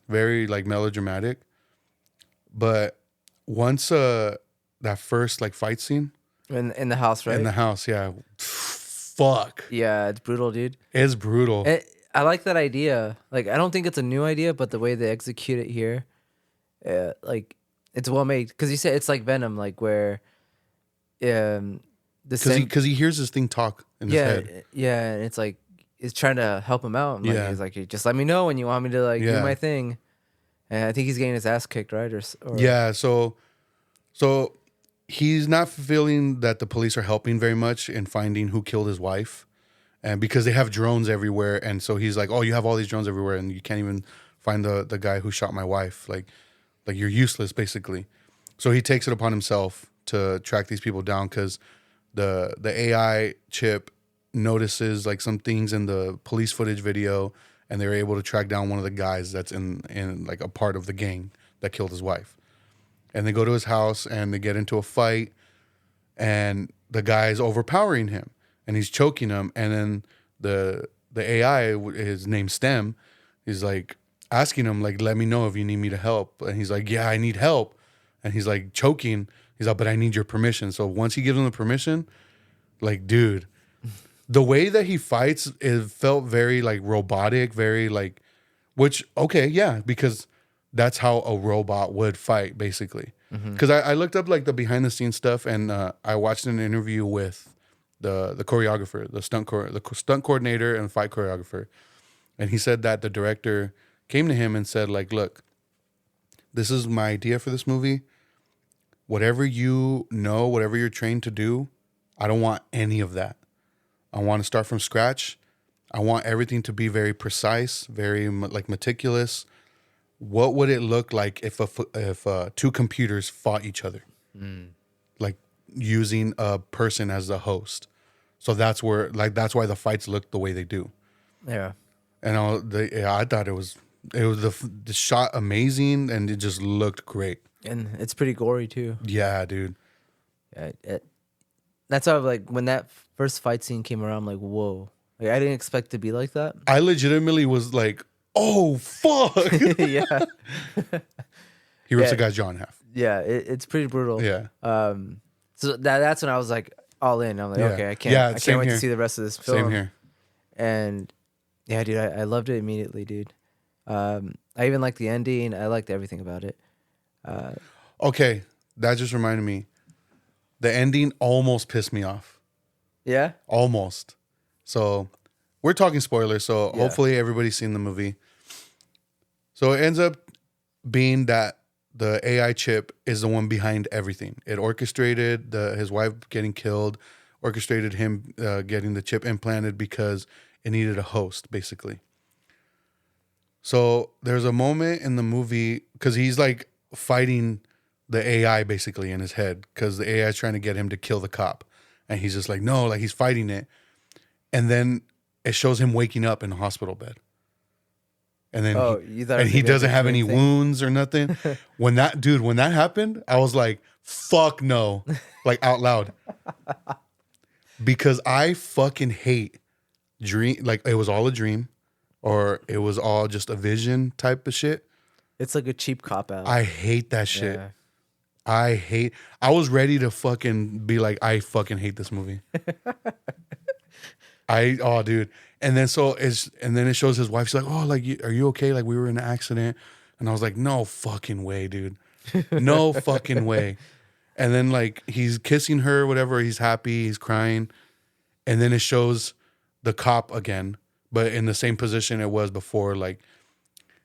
Very like melodramatic. But once that first like fight scene. In the house, right? In the house, yeah. Fuck. Yeah, it's brutal, dude. It's brutal. I like that idea. Like, I don't think it's a new idea, but the way they execute it here, like, it's well made. Because you said it's like Venom, like where, because he hears this thing talk in his head. Yeah, and it's like it's trying to help him out. And, like, Yeah, he's like, just let me know when you want me to like do my thing. And I think he's getting his ass kicked, right? Or yeah. So he's not feeling that the police are helping very much in finding who killed his wife. And because they have drones everywhere. And so he's like, oh, you have all these drones everywhere and you can't even find the guy who shot my wife. Like you're useless, basically. So he takes it upon himself to track these people down because the AI chip notices like some things in the police footage video, and they were able to track down one of the guys that's in like a part of the gang that killed his wife. And they go to his house and they get into a fight, and the guy is overpowering him and he's choking him. And then the AI, his name's STEM, he's like asking him like, let me know if you need me to help. And he's like, yeah, I need help. And he's like choking. He's like, but I need your permission. So once he gives him the permission, like, dude, the way that he fights, it felt very like robotic, very like, which, okay, yeah, because that's how a robot would fight, basically. Because I looked up like the behind the scenes stuff, and I watched an interview with the choreographer, the stunt coordinator and fight choreographer. And he said that the director came to him and said, like, look, this is my idea for this movie. Whatever you know, whatever you're trained to do, I don't want any of that. I want to start from scratch. I want everything to be very precise, very like meticulous. What would it look like if two computers fought each other? Like using a person as the host. So that's why the fights look the way they do. Yeah. And I thought it was the shot amazing, and it just looked great. And it's pretty gory too. Yeah, dude. Yeah, that's how like when that first fight scene came around, I'm like, whoa. Like, I didn't expect it to be like that. I legitimately was like, oh, fuck. Yeah. He rips the guy's jaw in half. Yeah, it's pretty brutal. Yeah. So that's when I was like all in. I'm like, okay, I can't wait to see the rest of this film. Same here. And yeah, dude, I loved it immediately, dude. I even liked the ending. I liked everything about it. Okay, that just reminded me. The ending almost pissed me off. Yeah? Almost. So we're talking spoilers, so hopefully everybody's seen the movie. So it ends up being that the AI chip is the one behind everything. It orchestrated his wife getting killed, orchestrated him getting the chip implanted because it needed a host, basically. So there's a moment in the movie, because he's like fighting the AI basically in his head, because the AI is trying to get him to kill the cop. And he's just like, no, like he's fighting it. And then it shows him waking up in a hospital bed. And then he doesn't have any wounds or nothing. When that happened, I was like, fuck no. Like out loud. Because I fucking hate dream, like it was all a dream, or it was all just a vision type of shit. It's like a cheap cop out. I hate that shit. Yeah. I was ready to fucking be like, I fucking hate this movie. Dude. And then it shows his wife. She's like, oh, like, are you okay? Like, we were in an accident. And I was like, no fucking way, dude. No fucking way. And then like he's kissing her, whatever. He's happy. He's crying. And then it shows the cop again but in the same position it was before, like,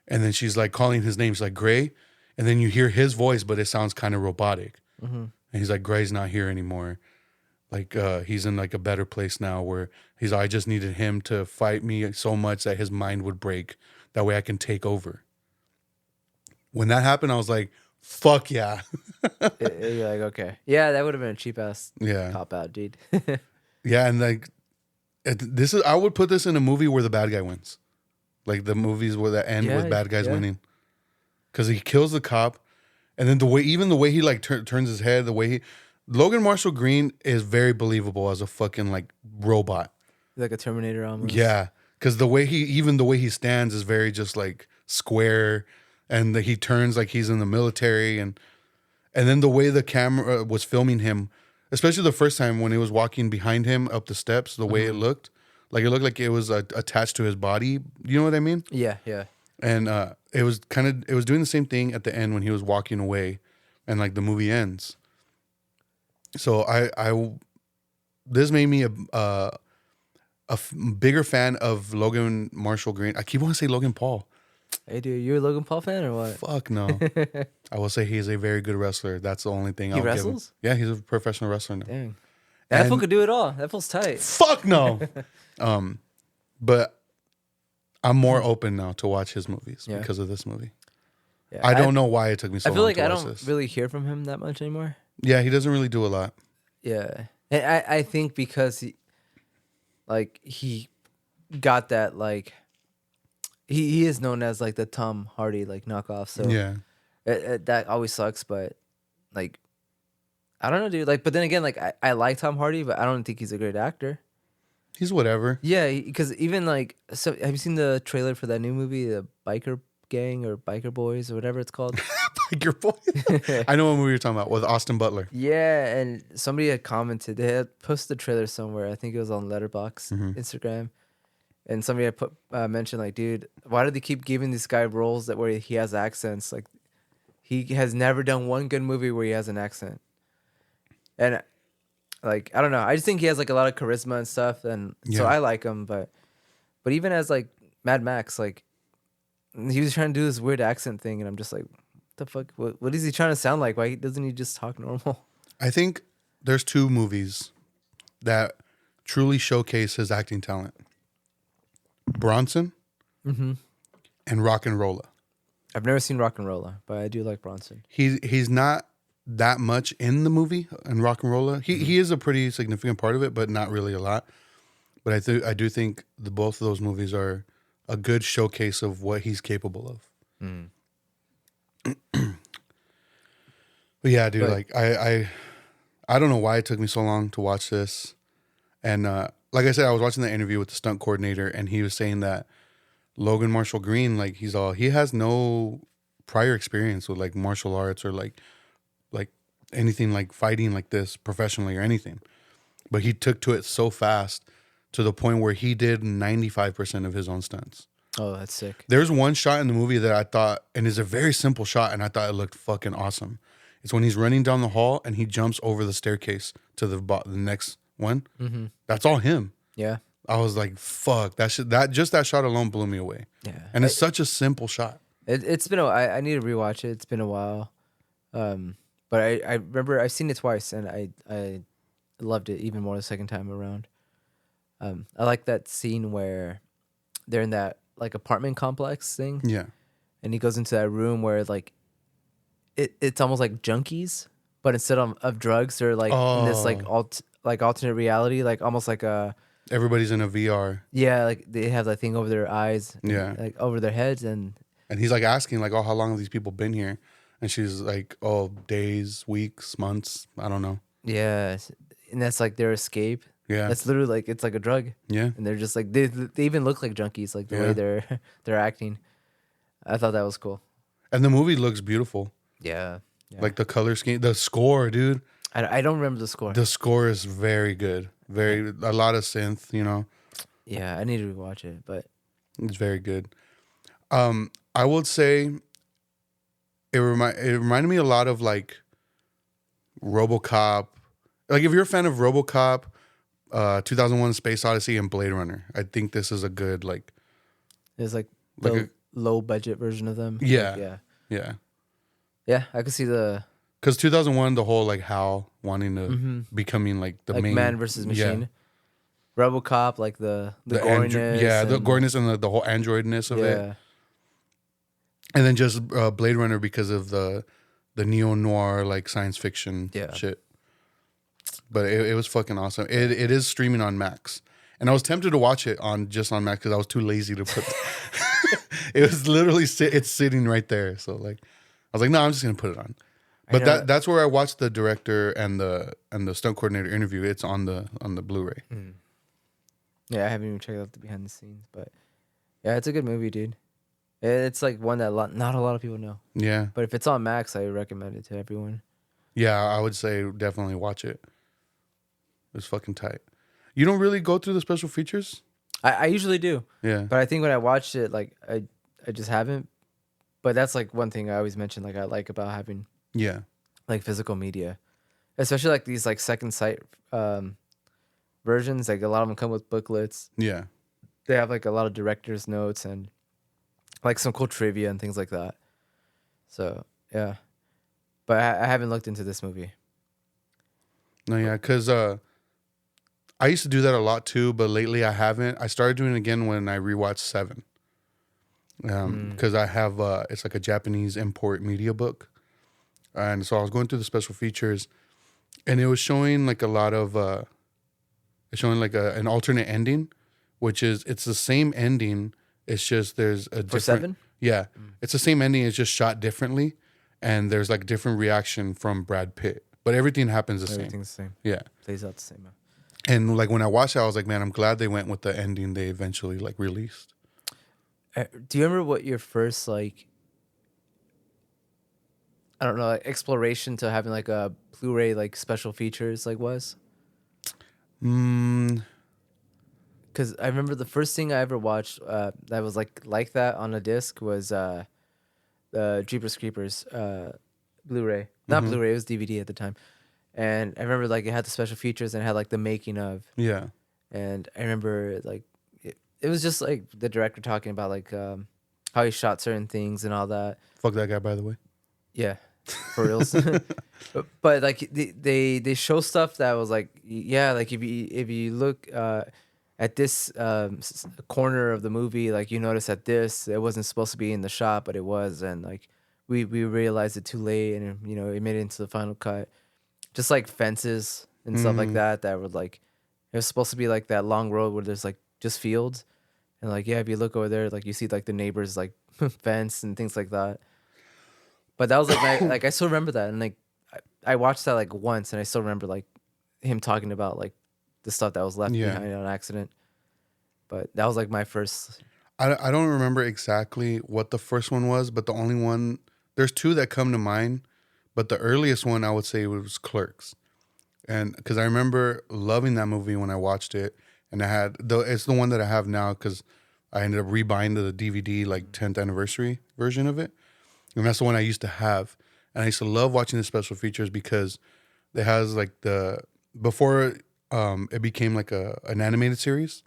and then she's like calling his name. She's like, Gray. And then you hear his voice, but it sounds kind of robotic. Mm-hmm. And he's like, Gray's not here anymore. Like, he's in like a better place now where he's like, I just needed him to fight me so much that his mind would break. That way I can take over. When that happened, I was like, fuck yeah. You're like, okay. Yeah, that would have been a cheap ass cop out, dude. Yeah, and like, I would put this in a movie where the bad guy wins. Like the movies where that end with bad guys winning. Because he kills the cop. And then the way he like turns his head, Logan Marshall Green is very believable as a fucking like robot. Like a Terminator almost. Yeah. Because the way he stands is very just like square. And he turns like he's in the military. And then the way the camera was filming him, especially the first time when he was walking behind him up the steps, the way it looked like it was attached to his body. You know what I mean? Yeah, yeah. And it was doing the same thing at the end when he was walking away, and like the movie ends. So this made me a bigger fan of Logan Marshall Green. I keep wanting to say Logan Paul. Hey, dude, you're a Logan Paul fan or what? Fuck no. I will say he's a very good wrestler. That's the only thing I'll wrestles? give him. Yeah, he's a professional wrestler now. Dang. That fool could do it all. That fool's tight. Fuck no. But I'm more open now to watch his movies because of this movie. Yeah, I don't know why it took me so long to watch this. I feel like I don't really hear from him that much anymore. Yeah, he doesn't really do a lot. Yeah. And I think because he got that, like, he is known as like the Tom Hardy like knockoff. So yeah, that always sucks. But like, I don't know, dude. Like, but then again, like I like Tom Hardy, but I don't think he's a great actor. He's whatever. Yeah, because even like, so have you seen the trailer for that new movie, the Biker Gang or Biker Boys or whatever it's called? Biker Boys. I know what movie you're talking about with Austin Butler. Yeah, and somebody had commented. They had posted the trailer somewhere. I think it was on Letterboxd, Instagram. And somebody had mentioned, like, dude, why do they keep giving this guy roles where he has accents? Like, he has never done one good movie where he has an accent. And, like, I don't know. I just think he has, like, a lot of charisma and stuff. And so I like him. But even as, like, Mad Max, like, he was trying to do this weird accent thing. And I'm just like, what the fuck? What is he trying to sound like? Why doesn't he just talk normal? I think there's two movies that truly showcase his acting talent. Bronson and Rock and Rolla. I've never seen Rock and Rolla, but I do like Bronson. He's not that much in the movie in Rock and Rolla. He is a pretty significant part of it, but not really a lot. But I do think both of those movies are a good showcase of what he's capable of. But yeah, dude, like I don't know why it took me so long to watch this, and like I said, I was watching the interview with the stunt coordinator, and he was saying that Logan Marshall Green, like he has no prior experience with like martial arts or like anything like fighting like this professionally or anything. But he took to it so fast to the point where he did 95% of his own stunts. Oh, that's sick. There's one shot in the movie that I thought, and it's a very simple shot, and I thought it looked fucking awesome. It's when he's running down the hall and he jumps over the staircase to the next one. Mm-hmm. That's all him. Yeah. I was like, fuck, that shot alone blew me away. Yeah. And it's such a simple shot. It's been I need to rewatch it. It's been a while. But I remember I've seen it twice and I loved it even more the second time around. I like that scene where they're in that like apartment complex thing. Yeah. And he goes into that room where like it's almost like junkies, but instead of drugs, they're like in this like alternate reality, like almost like a everybody's in a VR. Yeah, like they have that thing over their eyes. Yeah. Like over their heads and he's like asking like, oh, how long have these people been here? And she's like, oh, days, weeks, months, I don't know. Yeah. And that's like their escape. Yeah. That's literally like it's like a drug. Yeah. And they're just like they even look like junkies, like the way they're acting. I thought that was cool. And the movie looks beautiful. Yeah. Like the color scheme, the score, dude. I don't remember the score. The score is very good. A lot of synth, you know. Yeah, I need to watch it, but it's very good. I would say it reminded me a lot of like RoboCop. Like if you're a fan of RoboCop, 2001: Space Odyssey and Blade Runner. I think this is a good like. It's like the low budget version of them. Yeah, like, yeah. I could see the. Because 2001, the whole like Hal wanting to becoming like the like main man versus machine. RoboCop, like the goriness. The goriness and the whole androidness of it. And then just Blade Runner because of the neo-noir like science fiction shit. But it was fucking awesome. It is streaming on Max. And I was tempted to watch it on Max because I was too lazy to put it was literally it's sitting right there. So like I was like, no, I'm just gonna put it on. But that's where I watched the director and the stunt coordinator interview. It's on the Blu-ray. Mm. Yeah, I haven't even checked out the behind the scenes, but yeah, it's a good movie, dude. It's like one that not a lot of people know. Yeah. But if it's on Max, I recommend it to everyone. Yeah, I would say definitely watch it. It's fucking tight. You don't really go through the special features? I usually do. Yeah. But I think when I watched it, like I just haven't. But that's like one thing I always mention, like I like about having like physical media. Especially like these like second sight versions. Like a lot of them come with booklets. Yeah. They have like a lot of director's notes and like some cool trivia and things like that. So yeah. But I haven't looked into this movie. No, yeah, because I used to do that a lot too, but lately I haven't. I started doing it again when I rewatched Seven. Because I have, it's like a Japanese import media book. And so I was going through the special features and it was showing like a lot of, it's showing like an alternate ending, which is, it's the same ending. It's just, there's a different. For Seven? Yeah. It's the same ending. It's just shot differently. And there's like different reaction from Brad Pitt. But everything happens the same. Everything's the same. Yeah. Plays out the same. And like when I watched it, I was like, man, I'm glad they went with the ending they eventually like released. Do you remember what your first like, I don't know, like exploration to having like a Blu-ray like special features like was? Because I remember the first thing I ever watched that was like that on a disc was the Jeepers Creepers Blu-ray. Not Blu-ray, it was DVD at the time. And I remember like it had the special features and it had like the making of. Yeah. And I remember like it was just like the director talking about like how he shot certain things and all that. Fuck that guy, by the way. Yeah, for reals. but like they show stuff that was like like if you look at this corner of the movie, like you notice that it wasn't supposed to be in the shot, but it was, and like we realized it too late, and it made it into the final cut. Just like fences and stuff like that were like it was supposed to be like that long road where there's like just fields, and like if you look over there, like you see like the neighbors like fence and things like that. But that was like like I still remember that, and like I watched that like once, and I still remember like him talking about like the stuff that was left behind on accident. But that was like my first. I don't remember exactly what the first one was, but the only one, there's two that come to mind, but the earliest one I would say was Clerks, and because I remember loving that movie when I watched it, and it's the one that I have now because I ended up rebuying the DVD like 10th anniversary version of it. And that's the one I used to have. And I used to love watching the special features because it has like before it became like an animated series,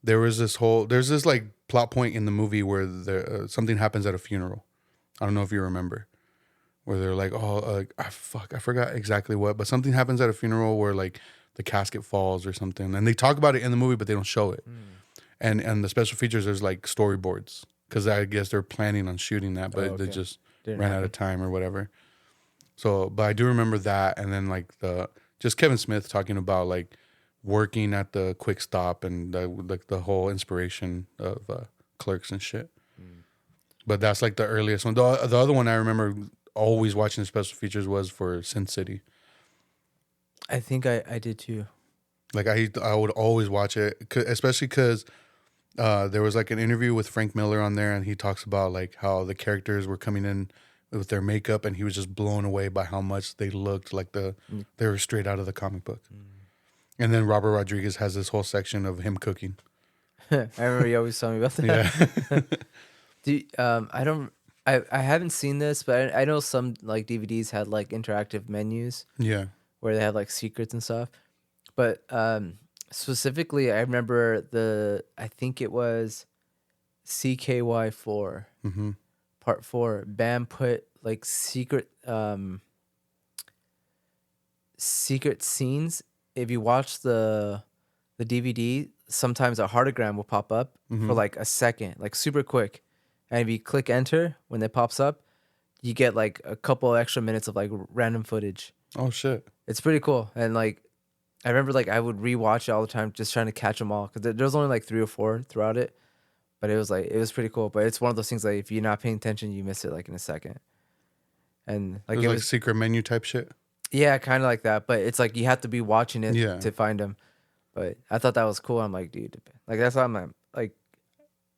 there's this like plot point in the movie where something happens at a funeral. I don't know if you remember. Where they're like, I forgot exactly what, but something happens at a funeral where like the casket falls or something. And they talk about it in the movie, but they don't show it. And the special features, there's like storyboards. Because I guess they're planning on shooting that, but they just ran out of time or whatever. So, but I do remember that, and then like just Kevin Smith talking about like working at the Quick Stop and like the whole inspiration of Clerks and shit. But that's like the earliest one. The other one I remember always watching the special features was for Sin City. I think I did too. Like I would always watch it, especially because. There was like an interview with Frank Miller on there, and he talks about like how the characters were coming in with their makeup, and he was just blown away by how much they looked like they were straight out of the comic book. And then Robert Rodriguez has this whole section of him cooking. I remember you always telling me about that. Yeah. I haven't seen this, but I know some like DVDs had like interactive menus. Yeah. Where they had like secrets and stuff. But Specifically, I remember I think it was CKY4, part 4. Bam put like secret scenes. If you watch the DVD, sometimes a heartogram will pop up for like a second, like super quick. And if you click enter when it pops up, you get like a couple extra minutes of like random footage. Oh shit. It's pretty cool. And like I remember like I would rewatch it all the time just trying to catch them all, because there was only like 3 or 4 throughout it. But it was pretty cool. But it's one of those things like if you're not paying attention, you miss it like in a second. And like it was like secret menu type shit. Yeah, kind of like that. But it's like you have to be watching it to find them. But I thought that was cool. I'm like, dude, like that's why I'm like,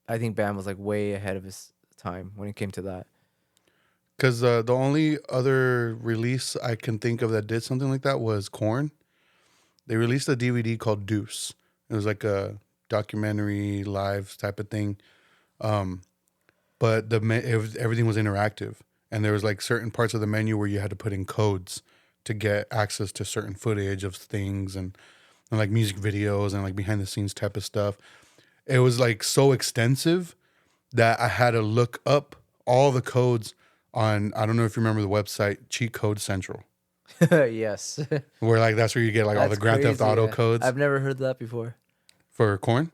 I think Bam was like way ahead of his time when it came to that. Because the only other release I can think of that did something like that was Korn. They released a DVD called Deuce. It was like a documentary live type of thing. But everything was interactive. And there was like certain parts of the menu where you had to put in codes to get access to certain footage of things and like music videos and like behind the scenes type of stuff. It was like so extensive that I had to look up all the codes on, I don't know if you remember the website Cheat Code Central. Yes. Where like that's where you get like all the Grand Theft Auto codes. I've never heard that before. For Korn?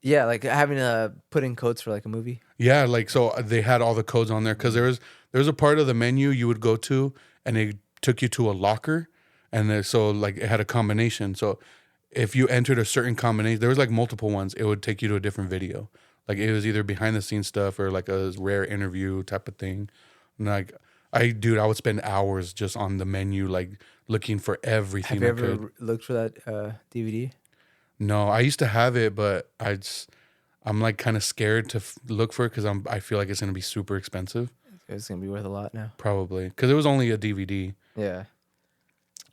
Yeah, like having to put in codes for like a movie. Yeah, like so they had all the codes on there because there was a part of the menu you would go to and it took you to a locker, and so like it had a combination. So if you entered a certain combination, there was like multiple ones. It would take you to a different video. Like it was either behind the scenes stuff or like a rare interview type of thing. And like I would spend hours just on the menu, like looking for everything. Have you ever looked for that DVD? No, I used to have it, but I'm like kind of scared to look for it because I feel like it's gonna be super expensive. It's gonna be worth a lot now. Probably because it was only a DVD. Yeah,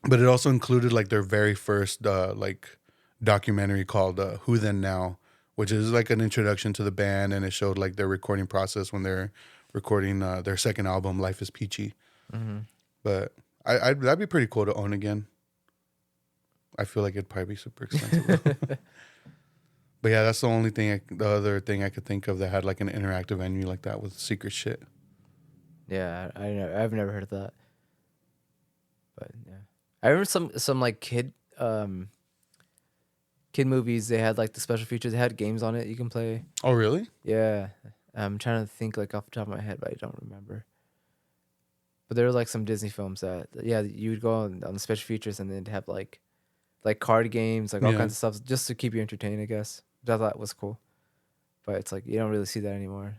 but it also included like their very first like documentary called "Who Then Now," which is like an introduction to the band, and it showed like their recording process when they're recording their second album, "Life Is Peachy." But that'd be pretty cool to own again. I feel like it'd probably be super expensive. But yeah, that's the other thing I could think of that had like an interactive venue like that with secret shit. Yeah, I've never heard of that. But yeah, I remember some like kid movies. They had like the special features. They had games on it you can play. Oh really? Yeah, I'm trying to think like off the top of my head, but I don't remember. But there were like some Disney films that you would go on the special features and they'd have like card games, like all kinds of stuff just to keep you entertained, I guess. I thought was cool. But it's like you don't really see that anymore.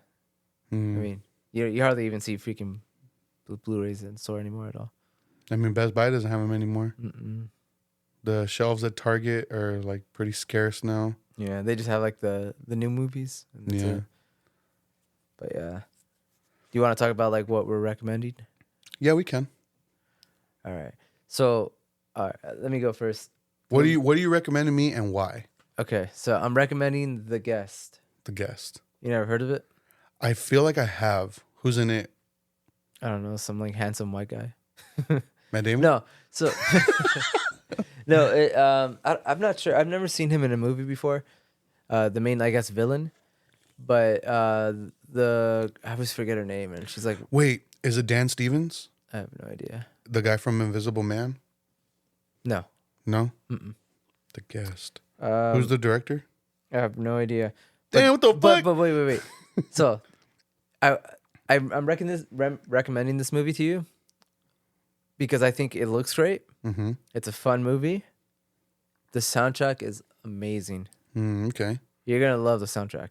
I mean, you hardly even see freaking Blu-rays in the store anymore at all. I mean, Best Buy doesn't have them anymore. Mm-mm. The shelves at Target are like pretty scarce now. Yeah, they just have like the new movies. And that's it. But yeah, do you want to talk about like what we're recommending? Yeah, we can. All right. So, let me go first. What are you recommending me and why? Okay, so I'm recommending The Guest. The Guest. You never heard of it? I feel like I have. Who's in it? I don't know, some like handsome white guy. Matt Damon? No, so no, I'm not sure. I've never seen him in a movie before. The main, I guess, villain, but I always forget her name, and she's like, wait, is it Dan Stevens? I have no idea. The guy from Invisible Man? No. No? Mm-mm. The Guest. Who's the director? I have no idea. Damn, what the fuck? But wait. So, I'm recommending this movie to you because I think it looks great. Mm-hmm. It's a fun movie. The soundtrack is amazing. Okay. You're gonna love the soundtrack.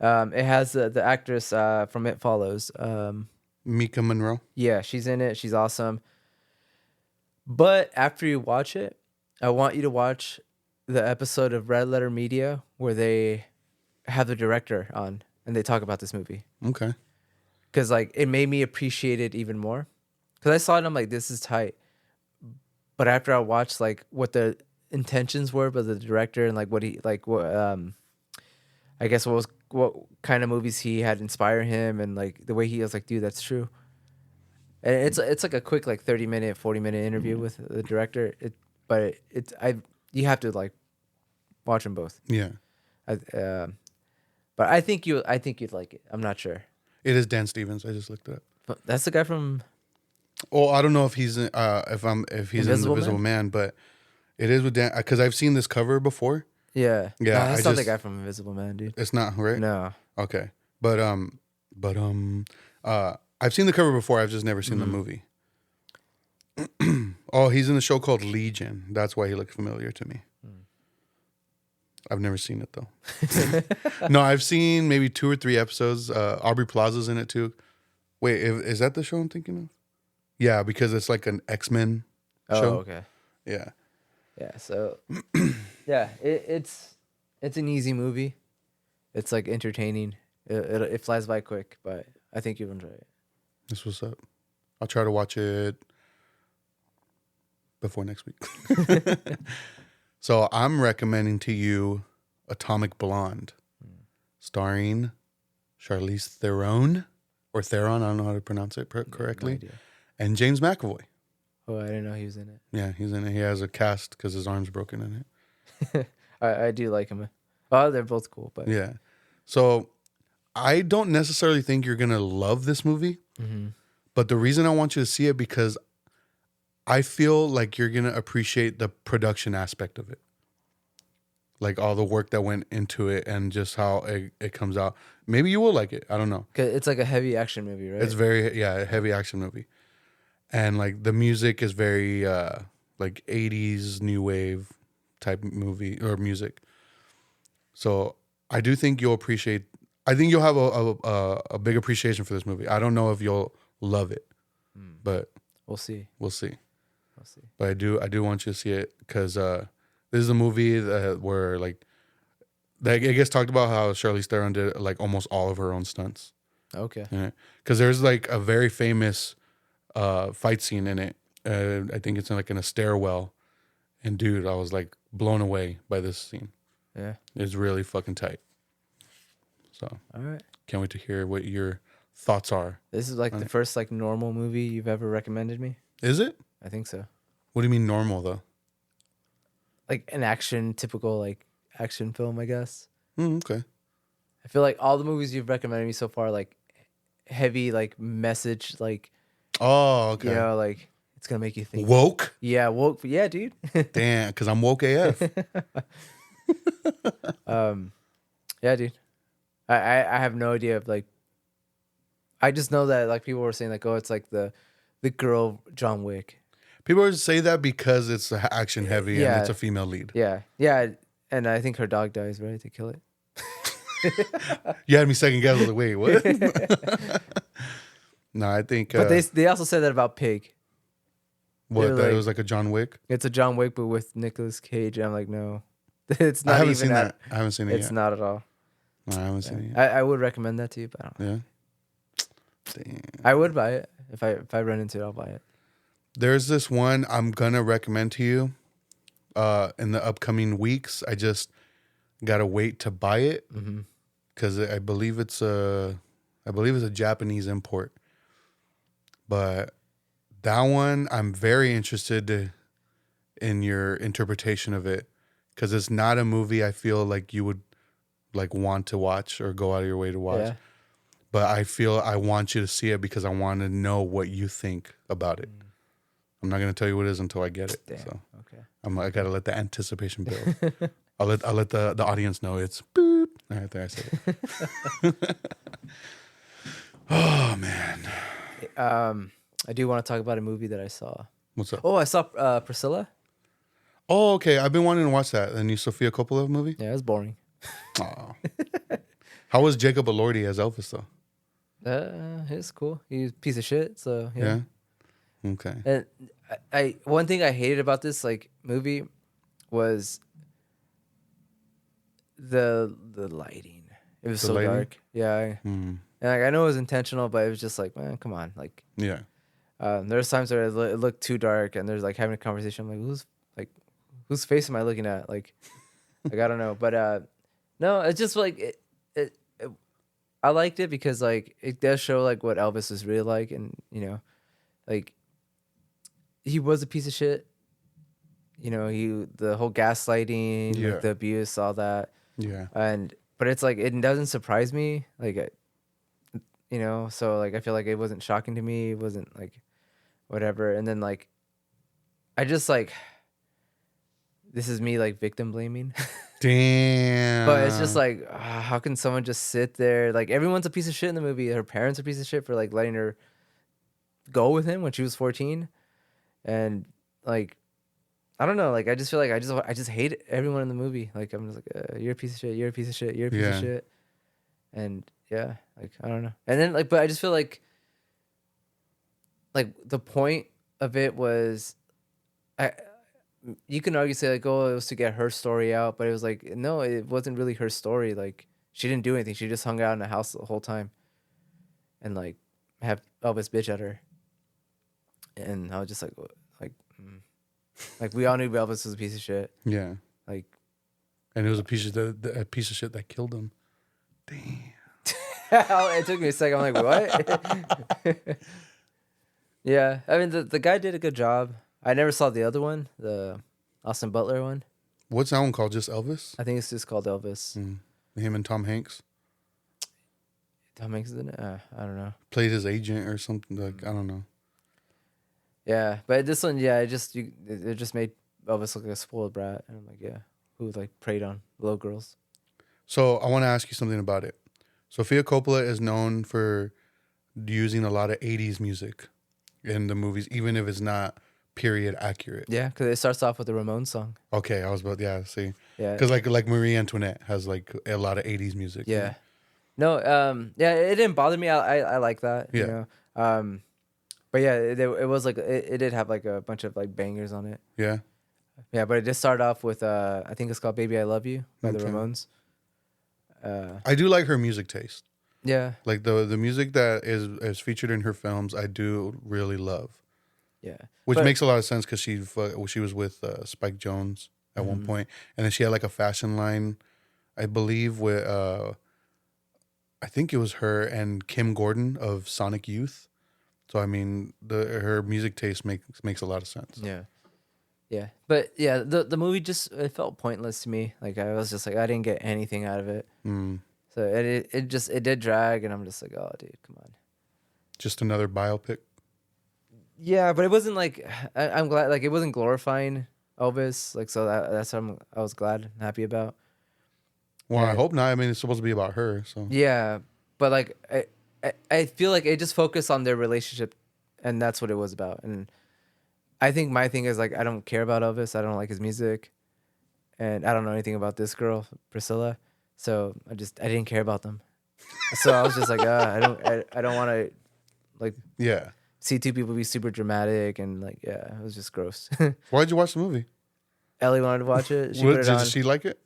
It has the actress from It Follows. Mika Monroe. Yeah, she's in it. She's awesome. But after you watch it, I want you to watch the episode of Red Letter Media where they have the director on and they talk about this movie. Okay. Because like it made me appreciate it even more. Because I saw it and I'm like, this is tight. But after I watched like what the intentions were by the director and like what he like what I guess what kind of movies he had inspired him and like the way he was like, dude, that's true. And it's like a quick like 30-minute, 40-minute interview with the director. You have to like Watch them both. Yeah. But I think you'd like it. I'm not sure. It is Dan Stevens. I just looked it up. But that's the guy from. Oh, I don't know if he's in, if he's in Invisible Man, but it is with Dan because I've seen this cover before. Yeah. Yeah. No, that's not the guy from Invisible Man, dude. It's not, right? No. Okay. But I've seen the cover before. I've just never seen the movie. Oh, he's in the show called Legion. That's why he looked familiar to me. I've never seen it though. No, I've seen maybe 2 or 3 episodes. Aubrey Plaza's in it too. Wait, is that the show I'm thinking of? Yeah, because it's like an X-Men show. Oh, okay. Yeah. Yeah. So, yeah, it's an easy movie. It's like entertaining. It flies by quick, but I think you'll enjoy it. That's what's up. I'll try to watch it before next week. So I'm recommending to you Atomic Blonde, starring Charlize Theron, or Theron, I don't know how to pronounce it correctly, and James McAvoy. Oh, I didn't know he was in it. Yeah, he's in it. He has a cast because his arm's broken in it. I do like him. Oh, they're both cool, but yeah. So I don't necessarily think you're gonna love this movie, but the reason I want you to see it because I feel like you're gonna appreciate the production aspect of it, like all the work that went into it and just how it comes out. Maybe you will like it. I don't know. It's like a heavy action movie, right? It's very a heavy action movie, and like the music is very like 80s new wave type movie or music. So I do think you'll appreciate. I think you'll have a big appreciation for this movie. I don't know if you'll love it, but we'll see. We'll see. We'll see. But I do want you to see it because this is a movie where like it gets talked about how Charlize Theron did like almost all of her own stunts. Okay. Yeah. Because there's like a very famous fight scene in it. I think it's in a stairwell, and dude, I was like blown away by this scene. Yeah. It's really fucking tight. So, all right. Can't wait to hear what your thoughts are. This is like the first like normal movie you've ever recommended me. Is it? I think so. What do you mean normal though? Like an typical like action film, I guess. Okay. I feel like all the movies you've recommended me so far, like heavy, like message, like. Oh, okay. You know, like it's gonna make you think. Woke? Yeah, woke. Yeah, dude. Damn, because I'm woke AF. Yeah, dude. I have no idea of like. I just know that like people were saying like, oh, it's like the girl John Wick. People would say that because it's action heavy and it's a female lead. Yeah, yeah, and I think her dog dies, right? They kill it. You had me second guess. I was like, wait, what? No, I think. But they also said that about Pig. What? That it was like a John Wick. It's a John Wick, but with Nicolas Cage. And I'm like, no, it's not. I haven't seen that. I haven't seen it yet. It's not at all. No, I haven't seen it yet. I would recommend that to you, but I don't know. Yeah. Damn. I would buy it if I run into it. I'll buy it. There's this one I'm gonna recommend to you. In the upcoming weeks, I just gotta wait to buy it because I believe it's a Japanese import. But that one, I'm very interested in your interpretation of it because it's not a movie I feel like you would like want to watch or go out of your way to watch. Yeah. But I feel I want you to see it because I want to know what you think about it. I'm not gonna tell you what it is until I get it. Damn. So Okay. I gotta let the anticipation build. I'll let the audience know it's boop. All right, there I said it. Oh man. I do want to talk about a movie that I saw. What's up? Oh, I saw Priscilla. Oh, okay. I've been wanting to watch that. The new Sofia Coppola movie. Yeah, it was boring. Oh. How was Jacob Elordi as Elvis though? It's cool. He's a piece of shit. So yeah. Okay. And I one thing I hated about this like movie was the lighting. It was so dark. Yeah. And like, I know it was intentional, but it was just like, man, come on, like. Yeah. There's times where it looked too dark, and there's like having a conversation. I'm like, whose face am I looking at? Like I don't know, but no, it's just like it. I liked it because like it does show like what Elvis is really like, and you know, like he was a piece of shit, you know, the whole gaslighting, Yeah. like the abuse, all that. Yeah. But it's like it doesn't surprise me, like you know. So like I feel like it wasn't shocking to me. It wasn't like whatever. And then like I just like this is me like victim blaming. Damn. But it's just like, how can someone just sit there? Like, everyone's a piece of shit in the movie. Her parents are a piece of shit for like letting her go with him when she was 14. And like, I don't know. Like, I just feel like I just hate everyone in the movie. Like, I'm just like, you're a piece of shit. You're a piece of shit. You're a piece of shit. And yeah, like, I don't know. And then like, but I just feel like the point of it was, you can argue say like, oh, it was to get her story out, but it was like, no, it wasn't really her story. Like, she didn't do anything. She just hung out in the house the whole time, and like have Elvis bitch at her. And I was just like, like we all knew Elvis was a piece of shit. Yeah. Like, and it was a piece of shit that killed him. Damn. it took me a second. I'm like, what? Yeah, I mean the guy did a good job. I never saw the other one, the Austin Butler one. What's that one called? Just Elvis? I think it's just called Elvis. Him and Tom Hanks. Tom Hanks is in it? I don't know. Played his agent or something. Like, I don't know. Yeah, but this one, yeah, it just made Elvis look like a spoiled brat, and I'm like, yeah, who like preyed on little girls. So I want to ask you something about it. Sofia Coppola is known for using a lot of 80s music in the movies, even if it's not period accurate. Yeah, because it starts off with the Ramones song. Okay, I was about see. Yeah, because like Marie Antoinette has like a lot of 80s music. Yeah, no, yeah, it didn't bother me. I like that. Yeah. You know? But yeah, it was like it did have like a bunch of like bangers on it. Yeah. Yeah, but it just started off with I think it's called "Baby I Love You" by the Ramones. I do like her music taste. Yeah. Like the music that is featured in her films, I do really love. Yeah. Which makes a lot of sense because she was with Spike Jonze at one point, and then she had like a fashion line, I believe, with I think it was her and Kim Gordon of Sonic Youth. So I mean, her music taste makes a lot of sense. Yeah. Yeah. But yeah, the movie just it felt pointless to me. Like I was just like I didn't get anything out of it. So it did drag, and I'm just like, oh, dude, come on. Just another biopic. Yeah, but it wasn't like I'm glad like it wasn't glorifying Elvis. Like so that's what I was glad and happy about. Well, I hope not. I mean, it's supposed to be about her, so. Yeah, but like I feel like it just focused on their relationship, and that's what it was about. And I think my thing is like I don't care about Elvis. I don't like his music, and I don't know anything about this girl Priscilla. So I didn't care about them. So I was just like, I don't want to like see two people be super dramatic and like it was just gross. Why did you watch the movie? Ellie wanted to watch it. She put it on. Did she like it?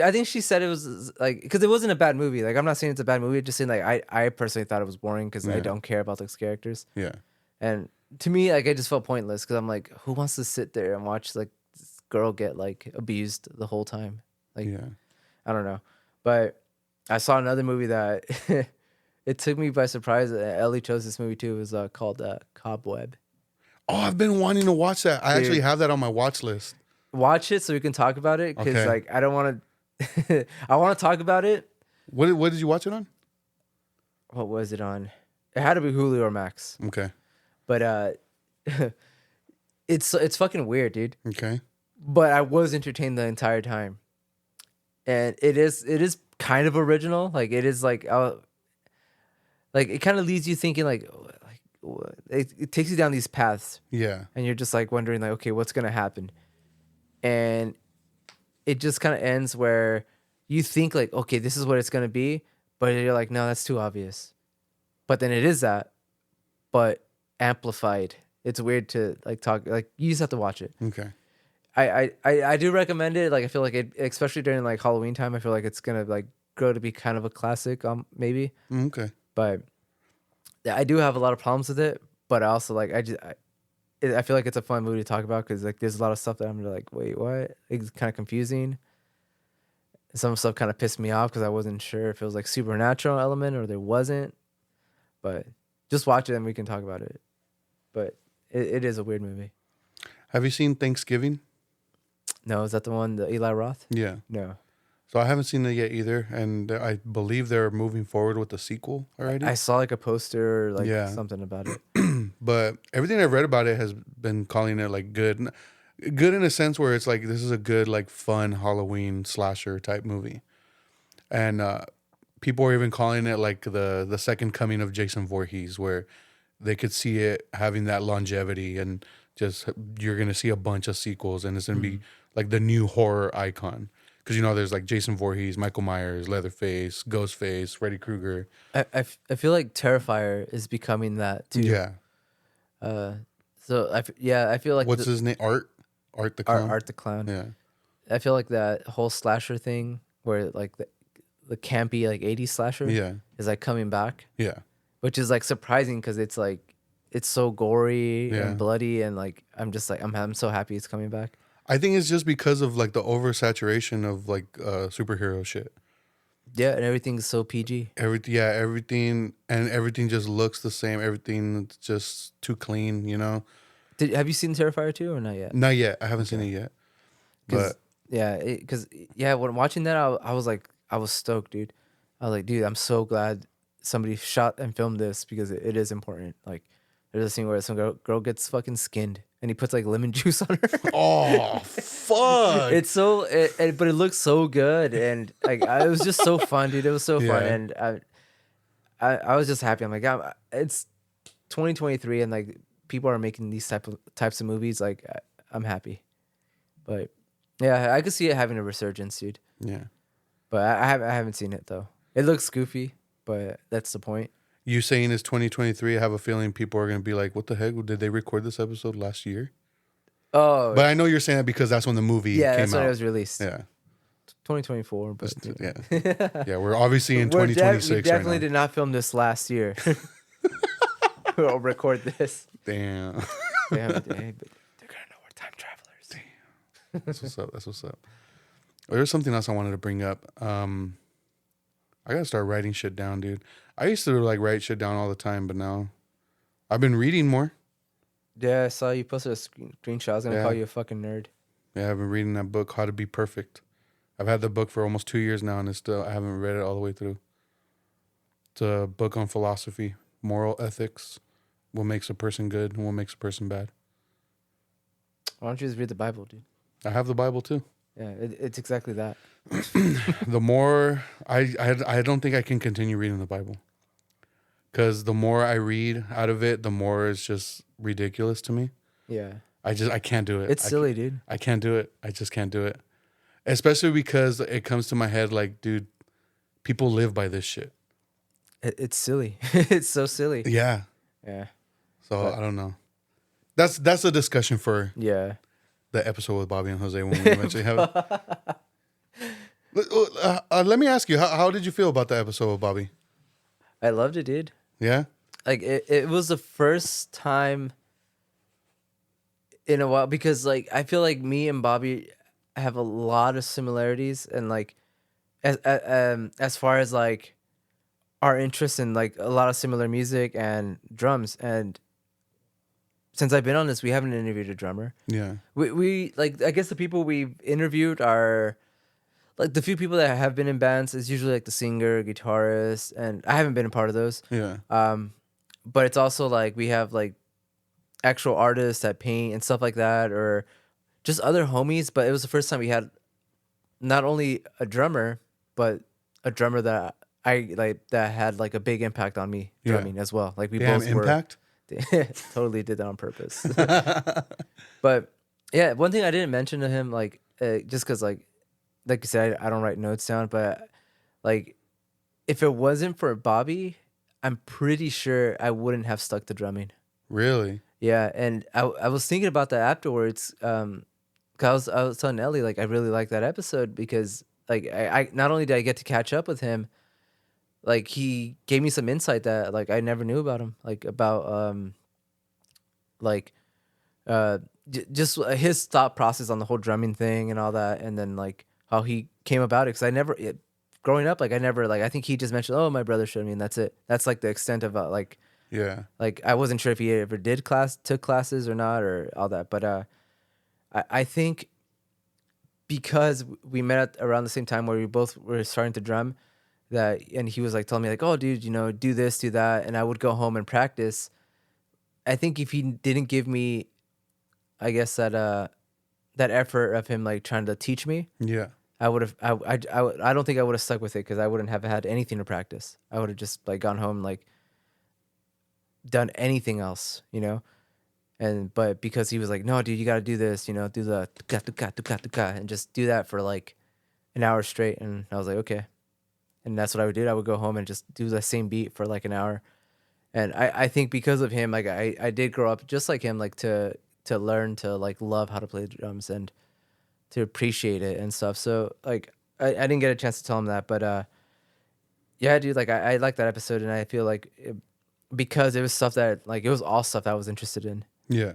I think she said it was like because it wasn't a bad movie. Like I'm not saying it's a bad movie. Just saying like I personally thought it was boring because I don't care about those characters. Yeah. And to me, like it just felt pointless because I'm like, who wants to sit there and watch like this girl get like abused the whole time? Like, I don't know. But I saw another movie that it took me by surprise. Ellie chose this movie too. It was called Cobweb. Oh, I've been wanting to watch that. I actually have that on my watch list. Watch it so we can talk about it because like I don't want to. I want to talk about it. What did you watch it on? What was it on? It had to be Hulu or Max. Okay. But it's fucking weird, dude. Okay. But I was entertained the entire time, and it is kind of original. Like it is like it kind of leaves you thinking like it takes you down these paths. Yeah. And you're just like wondering like, okay, what's gonna happen? And it just kind of ends where you think like, okay, this is what it's gonna be, but you're like, no, that's too obvious. But then it is that, but amplified. It's weird to like talk like you just have to watch it. Okay. I do recommend it. Like I feel like it, especially during like Halloween time, I feel like it's gonna like grow to be kind of a classic. Maybe. Okay. But I do have a lot of problems with it. But I also like I feel like it's a fun movie to talk about because like there's a lot of stuff that I'm like, wait, what? It's kind of confusing. Some stuff kind of pissed me off because I wasn't sure if it was like supernatural element or there wasn't. But just watch it and we can talk about it. But it is a weird movie. Have you seen Thanksgiving? No, is that the one, the Eli Roth? Yeah. No. So I haven't seen it yet either, and I believe they're moving forward with the sequel already. I saw like a poster, or like something about it. But everything I've read about it has been calling it like good in a sense where it's like this is a good like fun Halloween slasher type movie, and people are even calling it like the second coming of Jason Voorhees, where they could see it having that longevity and just you're gonna see a bunch of sequels, and it's gonna be like the new horror icon. Because, you know, there's like Jason Voorhees, Michael Myers, Leatherface, Ghostface, Freddy Krueger. I feel like Terrifier is becoming that too. Yeah. So I feel like what's his name? Art the Clown. Art the Clown. Yeah. I feel like that whole slasher thing where like the campy like 80s slasher is like coming back. Yeah. Which is like surprising because it's like it's so gory and bloody, and like I'm just like I'm so happy it's coming back. I think it's just because of like the oversaturation of like superhero shit. Yeah, and everything's so PG. Everything just looks the same. Everything's just too clean, you know. Have you seen Terrifier 2 or not yet? Not yet. I haven't seen it yet. But when watching that, I was like, I was stoked, dude. I was like, dude, I'm so glad somebody shot and filmed this because it is important. Like, there's a scene where some girl gets fucking skinned, and he puts like lemon juice on her. Oh, fuck! It's so, but it looks so good, and like it was just so fun, dude. It was so fun, and I was just happy. I'm like, it's 2023, and like people are making these types of movies. Like, I'm happy, but yeah, I could see it having a resurgence, dude. Yeah, but I haven't seen it though. It looks goofy, but that's the point. You saying it's 2023? I have a feeling people are gonna be like, "What the heck? Did they record this episode last year?" Oh, but I know you're saying that because that's when the movie came out. That's when it was released. Yeah, 2024. But yeah, we're obviously in 2026. We definitely right now. did not film this last year. We'll record this. Damn. But they're gonna know we're time travelers. Damn. That's what's up. There's something else I wanted to bring up. I gotta start writing shit down, dude. I used to like write shit down all the time, but now I've been reading more. Yeah, I saw you posted a screenshot. I was gonna call you a fucking nerd. Yeah, I've been reading that book, How to Be Perfect. I've had the book for almost 2 years now, and I haven't read it all the way through. It's a book on philosophy, moral ethics, what makes a person good and what makes a person bad. Why don't you just read the Bible, dude? I have the Bible too. Yeah, it's exactly that. The more I don't think I can continue reading the Bible, because the more I read out of it, the more it's just ridiculous to me. Yeah, I can't do it. It's silly, dude. I can't do it. I just can't do it. Especially because it comes to my head like, dude, people live by this shit. It's silly. It's so silly. Yeah. Yeah. So I don't know. That's a discussion for the episode with Bobby and Jose when we eventually have it. Let me ask you, how did you feel about the episode with Bobby? I loved it, dude. Yeah? Like, it was the first time in a while, because, like, I feel like me and Bobby have a lot of similarities, and, like, as far as, like, our interests in, like, a lot of similar music and drums, and since I've been on this, we haven't interviewed a drummer. Yeah. We like, I guess the people we've interviewed are like the few people that have been in bands is usually like the singer, guitarist, and I haven't been a part of those. Yeah. But it's also like we have like actual artists that paint and stuff like that, or just other homies. But it was the first time we had not only a drummer, but a drummer that I like that had like a big impact on me drumming as well. Like we both were impact. Totally did that on purpose. But yeah, one thing I didn't mention to him, like just because like you said, I don't write notes down, but like if it wasn't for Bobby, I'm pretty sure I wouldn't have stuck to drumming. Really? Yeah, and I was thinking about that afterwards. Cause I was telling Ellie, like, I really like that episode because like I not only did I get to catch up with him, like he gave me some insight that like I never knew about him, like about just his thought process on the whole drumming thing and all that, and then like how he came about it. Because I never growing up, like I never like I think he just mentioned, oh, my brother showed me, and that's it. That's like the extent of like I wasn't sure if he ever took classes or not or all that, but I think because we met at around the same time where we both were starting to drum, and he was like telling me like, oh dude, do this, do that, and I would go home and practice. I think if he didn't give me, I guess that effort of him like trying to teach me, Yeah. I would have. I don't think I would have stuck with it because I wouldn't have had anything to practice. I would have just like gone home like done anything else, but because he was like, no, dude, you got to do this, do the tuka, and just do that for like an hour straight, and I was like, okay, and that's what I would do. I would go home and just do the same beat for like an hour, and I think because of him, like I did grow up just like him, like to learn to like love how to play the drums and to appreciate it and stuff. So like I didn't get a chance to tell him that, but yeah, dude, like I like that episode, and I feel like because it was stuff that like it was all stuff that I was interested in. Yeah.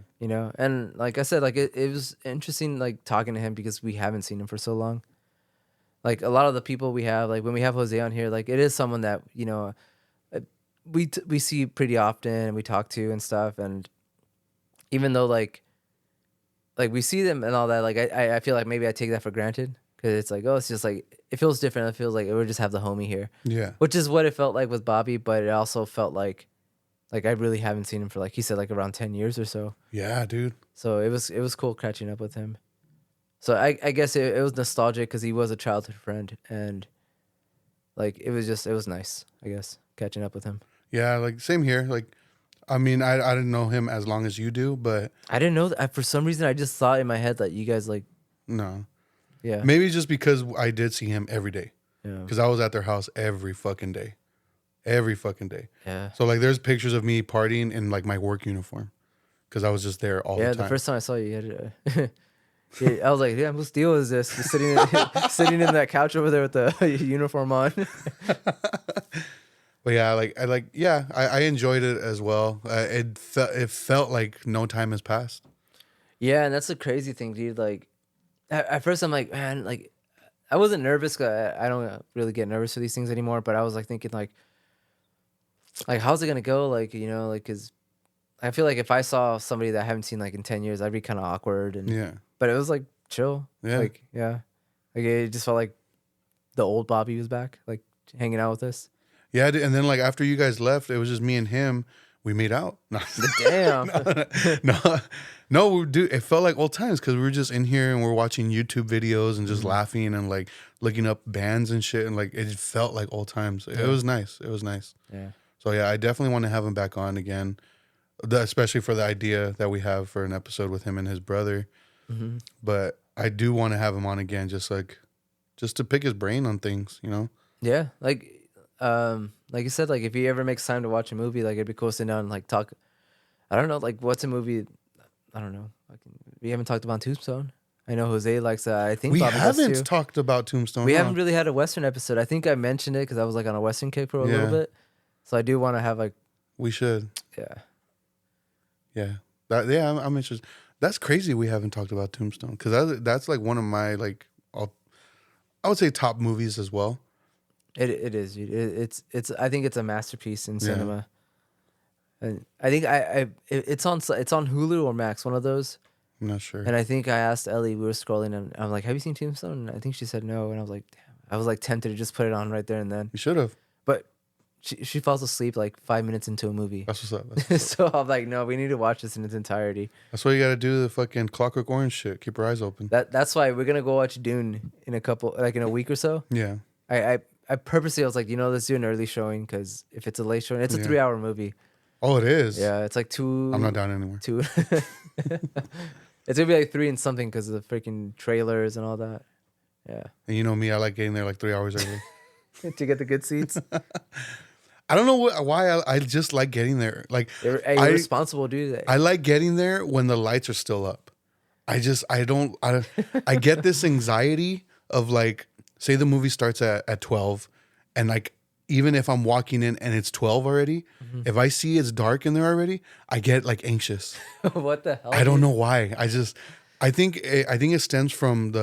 And like I said, like it was interesting like talking to him because we haven't seen him for so long. Like a lot of the people we have, like when we have Jose on here, like it is someone that we see pretty often and we talk to and stuff, and even though like we see them and all that, like I feel like maybe I take that for granted because it's like, oh, it's just like it feels different. It feels like we just have the homie here. Yeah. Which is what it felt like with Bobby, but it also felt like I really haven't seen him for like he said like around 10 years or so. Yeah, dude. So it was cool catching up with him. So I guess it was nostalgic because he was a childhood friend, and like it was nice, I guess, catching up with him. Yeah, like same here. Like, I mean, I didn't know him as long as you do, but I didn't know that. For some reason, I just thought in my head that you guys like. No. Yeah. Maybe just because I did see him every day. Yeah. Because I was at their house every fucking day. Every fucking day. Yeah. So like there's pictures of me partying in like my work uniform. Because I was just there all the time. Yeah, the first time I saw you, had I was like, damn, whose deal is this? Just sitting in that couch over there with the uniform on. But yeah, I enjoyed it as well. It felt like no time has passed. Yeah, and that's the crazy thing, dude. Like, at first I'm like, man, like, I wasn't nervous. Cause I don't really get nervous for these things anymore. But I was like thinking, like, how's it gonna go? Like, cause I feel like if I saw somebody that I haven't seen like in 10 years, I'd be kind of awkward. And yeah, but it was like chill. Yeah, like it just felt like the old Bobby was back, like hanging out with us. Yeah, and then like after you guys left, it was just me and him. We made out. No. Damn. No, dude. It felt like old times because we were just in here and we're watching YouTube videos and just laughing and like looking up bands and shit, and like it felt like old times. It was nice. It was nice. Yeah. So yeah, I definitely want to have him back on again, especially for the idea that we have for an episode with him and his brother. Mm-hmm. But I do want to have him on again, just to pick his brain on things, Yeah, like you said, like if he ever makes time to watch a movie, like it'd be cool to sit down and like talk. I don't know, like what's a movie? I don't know. We haven't talked about Tombstone. I know Jose likes that. I think we Bobby haven't does too. talked about Tombstone. We haven't really had a Western episode. I think I mentioned it because I was like on a Western kick for a little bit. So I do want to have like. We should. Yeah. Yeah. I'm interested. That's crazy. We haven't talked about Tombstone because that's like one of my like, I would say top movies as well. It is. It's. I think it's a masterpiece in cinema. And I think it's on Hulu or Max, one of those. I'm not sure. And I think I asked Ellie, we were scrolling, and I'm like, have you seen Tombstone? And I think she said no. And I was like, damn. I was like tempted to just put it on right there and then. You should have. But she falls asleep like 5 minutes into a movie. That's what's up. So I'm like, no, we need to watch this in its entirety. That's why you got to do the fucking Clockwork Orange shit. Keep your eyes open. That's why we're going to go watch Dune in a week or so. Yeah. I purposely, I was like, let's do an early showing because if it's a late showing, it's a 3-hour movie. Oh, it is? Yeah, it's like 2. I'm not down anymore. 2. It's going to be like 3 and something because of the freaking trailers and all that. Yeah. And you know me, I like getting there like 3 hours early. To get the good seats. I don't know why I just like getting there. Like, you're responsible, dude. I like getting there when the lights are still up. I get this anxiety of like, say the movie starts at 12 and like, even if I'm walking in and it's 12 already, if I see it's dark in there already, I get like anxious. What the hell? I don't know why. I think it stems from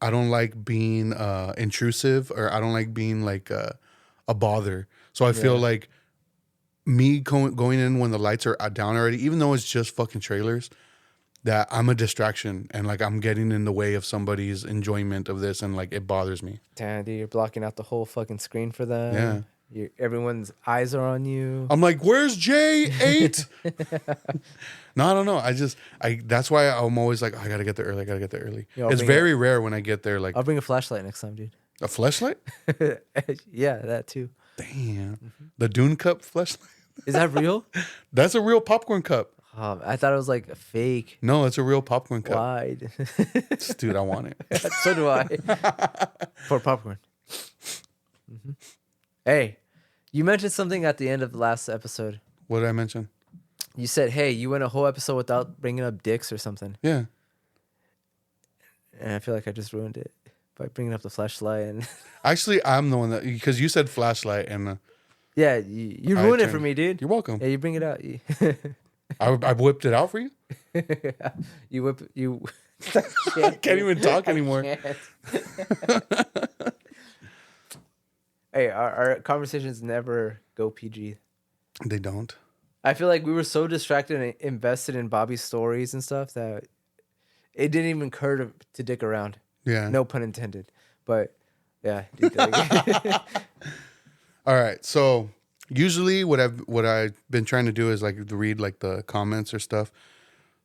I don't like being intrusive, or I don't like being like a bother. So I feel like me going in when the lights are down already, even though it's just fucking trailers, that I'm a distraction and like I'm getting in the way of somebody's enjoyment of this, and like it bothers me. Damn, dude, you're blocking out the whole fucking screen for them. Yeah. Everyone's eyes are on you. I'm like, where's J8? No, I don't know. That's why I'm always like, I gotta get there early. Yo, It's very rare when I get there. Like, I'll bring a flashlight next time, dude. a fleshlight? Yeah, that too. Damn. The Dune Cup fleshlight? Is that real? That's a real popcorn cup. I thought it was like a fake. No, it's a real popcorn cup. Why? Dude, I want it. So do I. For popcorn. Mm-hmm. Hey, you mentioned something at the end of the last episode. What did I mention? You said, hey, you went a whole episode without bringing up dicks or something. Yeah. And I feel like I just ruined it by bringing up the flashlight. And Actually, I'm the one that, because you said flashlight and... yeah, you ruined it for me, dude. You're welcome. Yeah, you bring it out. I whipped it out for you? You I can't even talk anymore. Hey, our conversations never go PG. They don't. I feel like we were so distracted and invested in Bobby's stories and stuff that it didn't even occur to dick around. Yeah. No pun intended. But yeah. Dude, all right. So usually what I've been trying to do is like to read like the comments or stuff.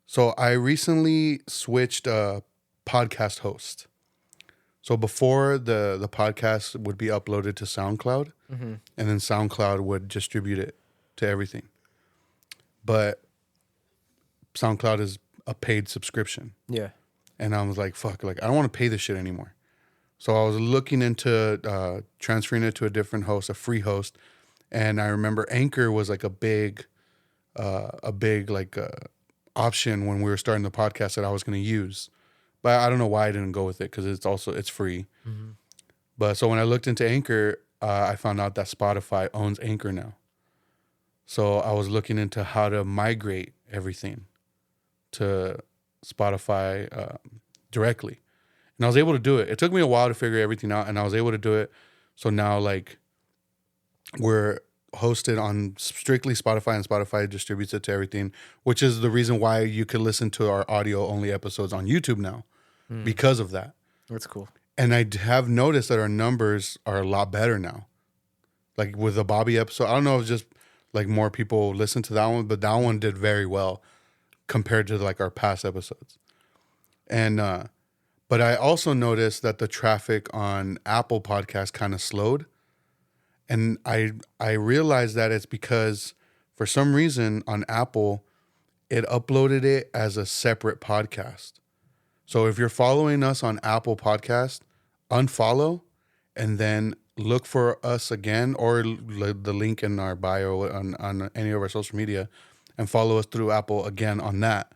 So I recently switched podcast host. So before the podcast would be uploaded to SoundCloud, and then SoundCloud would distribute it to everything. But SoundCloud is a paid subscription. Yeah. And I was like, fuck, like I don't want to pay this shit anymore. So I was looking into transferring it to a different host, a free host. And I remember Anchor was like a big option when we were starting the podcast that I was going to use. But I don't know why I didn't go with it because it's free. Mm-hmm. But so when I looked into Anchor, I found out that Spotify owns Anchor now. So I was looking into how to migrate everything to Spotify directly. And I was able to do it. It took me a while to figure everything out, and I was able to do it. So now, like, we're hosted on strictly Spotify, and Spotify distributes it to everything, which is the reason why you could listen to our audio-only episodes on YouTube now, because of that. That's cool. And I have noticed that our numbers are a lot better now. Like, with the Bobby episode, I don't know if it's just, like, more people listen to that one, but that one did very well compared to, like, our past episodes. And, but I also noticed that the traffic on Apple Podcasts kind of slowed. And I realized that it's because for some reason on Apple, it uploaded it as a separate podcast. So if you're following us on Apple Podcast, unfollow and then look for us again, or the link in our bio on any of our social media, and follow us through Apple again on that.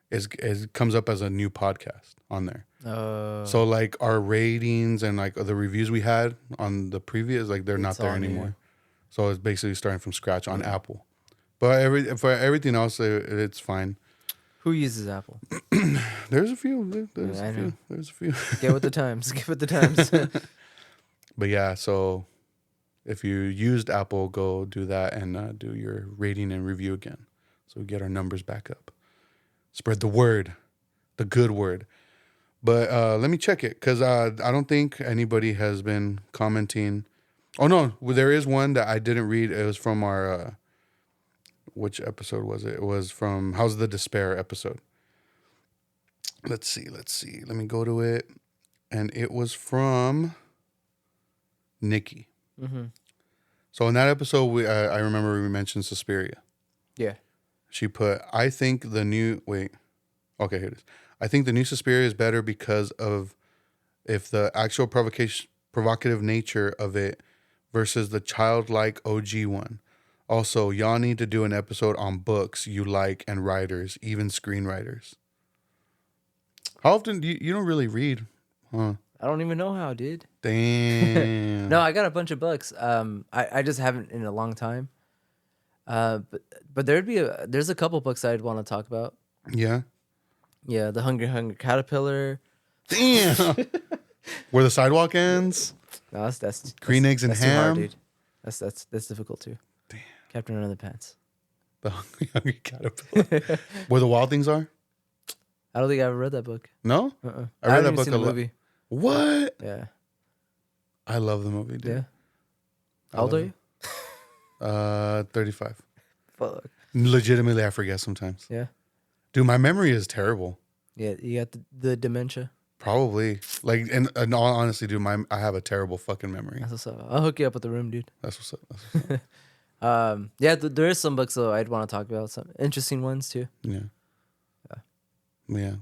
It comes up as a new podcast on there. So like our ratings and like the reviews we had on the previous, like they're not there anymore. New. So it's basically starting from scratch on Apple. But for everything else, it's fine. Who uses Apple? There's a few. There's a few. Get with the times. Get with the times. But yeah, so if you used Apple, go do that and do your rating and review again, so we get our numbers back up. Spread the word, the good word. But let me check it, because I don't think anybody has been commenting. Oh, no. Well, there is one that I didn't read. It was from our, which episode was it? It was from How's the Despair episode. Let's see. Let me go to it. And it was from Nikki. Mm-hmm. So in that episode, I remember we mentioned Suspiria. Yeah. She put, I think the new... Wait. Okay, here it is. I think the new Suspiria is better because of if the actual provocative nature of it versus the childlike OG one. Also, y'all need to do an episode on books you like and writers, even screenwriters. How often do you don't really read, huh? I don't even know how, dude. Damn. No, I got a bunch of books. I just haven't in a long time. But there's a couple books I'd want to talk about. Yeah. Yeah, the Hungry Caterpillar. Damn. Where the sidewalk ends. No, that's green eggs and ham. Too hard, dude. That's difficult too. Damn. Captain Underpants. The Hungry Caterpillar. Where the wild things are. I don't think I ever read that book. No? I read that book a lot. Movie. What? Yeah. I love the movie, dude. Yeah. How old are you? 35. Fuck. Legitimately, I forget sometimes. Yeah. Dude, my memory is terrible. Yeah, you got the dementia. Probably. Like, and all honesty, dude, I have a terrible fucking memory. That's what's up. I'll hook you up with the room, dude. That's what's up. Yeah, there is some books though I'd want to talk about. Some interesting ones too. Yeah.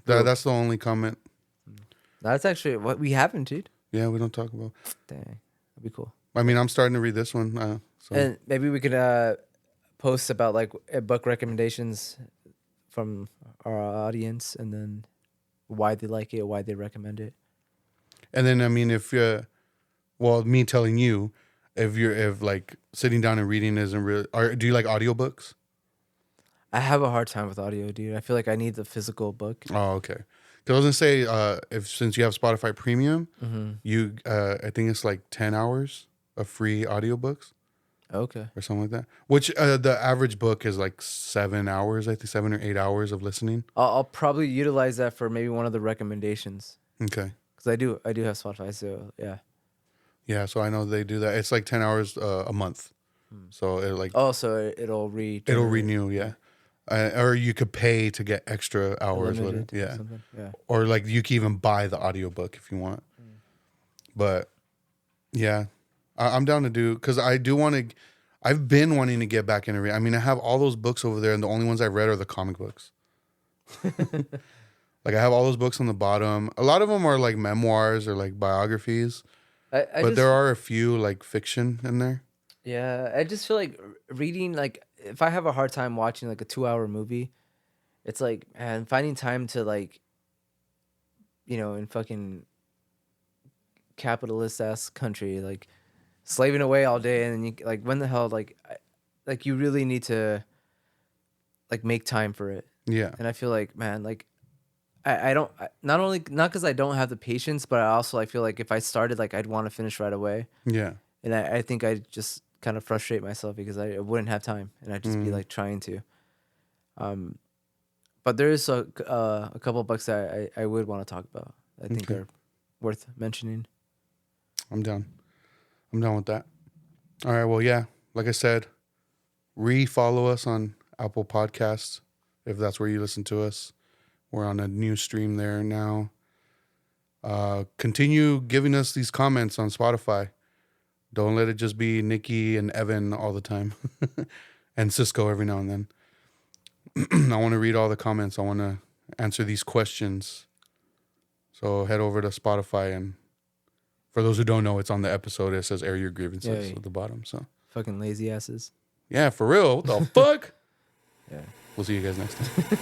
That's the only comment. That's actually what we haven't, dude. Yeah, we don't talk about. Dang, that'd be cool. I mean, I'm starting to read this one. So. And maybe we could post about like book recommendations from our audience, and then why they like it, why they recommend it. And then, I mean, if me telling you, if like sitting down and reading isn't really, do you like audiobooks? I have a hard time with audio, dude. I feel like I need the physical book. Oh, okay. Because I was gonna say, since you have Spotify Premium, you I think it's like 10 hours of free audiobooks. Okay. Or something like that. Which the average book is like 7 hours, I think 7 or 8 hours of listening. I'll probably utilize that for maybe one of the recommendations. Okay. Because I do have Spotify, so yeah. Yeah, so I know they do that. It's like 10 hours a month. So it like. Oh, so it'll renew. It'll renew, yeah. Or you could pay to get extra hours with it. Yeah. Yeah. Or like you can even buy the audiobook if you want. But yeah, I'm down to do, because I do want to, I've been wanting to get back into reading. I mean, I have all those books over there, and the only ones I've read are the comic books. Like I have all those books on the bottom. A lot of them are like memoirs or like biographies. But there are a few like fiction in there. Yeah, I just feel like reading, like if I have a hard time watching like a 2-hour movie, it's like, man, finding time to like, in fucking capitalist ass country, like slaving away all day, and then you like, when the hell, like you really need to like make time for it. Yeah. And I feel like, man, like not because I don't have the patience, but I feel like if I started, like I'd want to finish right away. Yeah. And I think I'd just kind of frustrate myself because I wouldn't have time, and I'd just be like trying to. But there is a couple of books that I would want to talk about. I think are worth mentioning. I'm down with that. All right. Well, yeah. Like I said, follow us on Apple Podcasts if that's where you listen to us. We're on a new stream there now. Continue giving us these comments on Spotify. Don't let it just be Nikki and Evan all the time. And Cisco every now and then. I want to read all the comments. I want to answer these questions. So head over to Spotify, and for those who don't know, it's on the episode. It says air your grievances at the bottom. So fucking lazy asses. Yeah, for real. What the fuck? Yeah. We'll see you guys next time.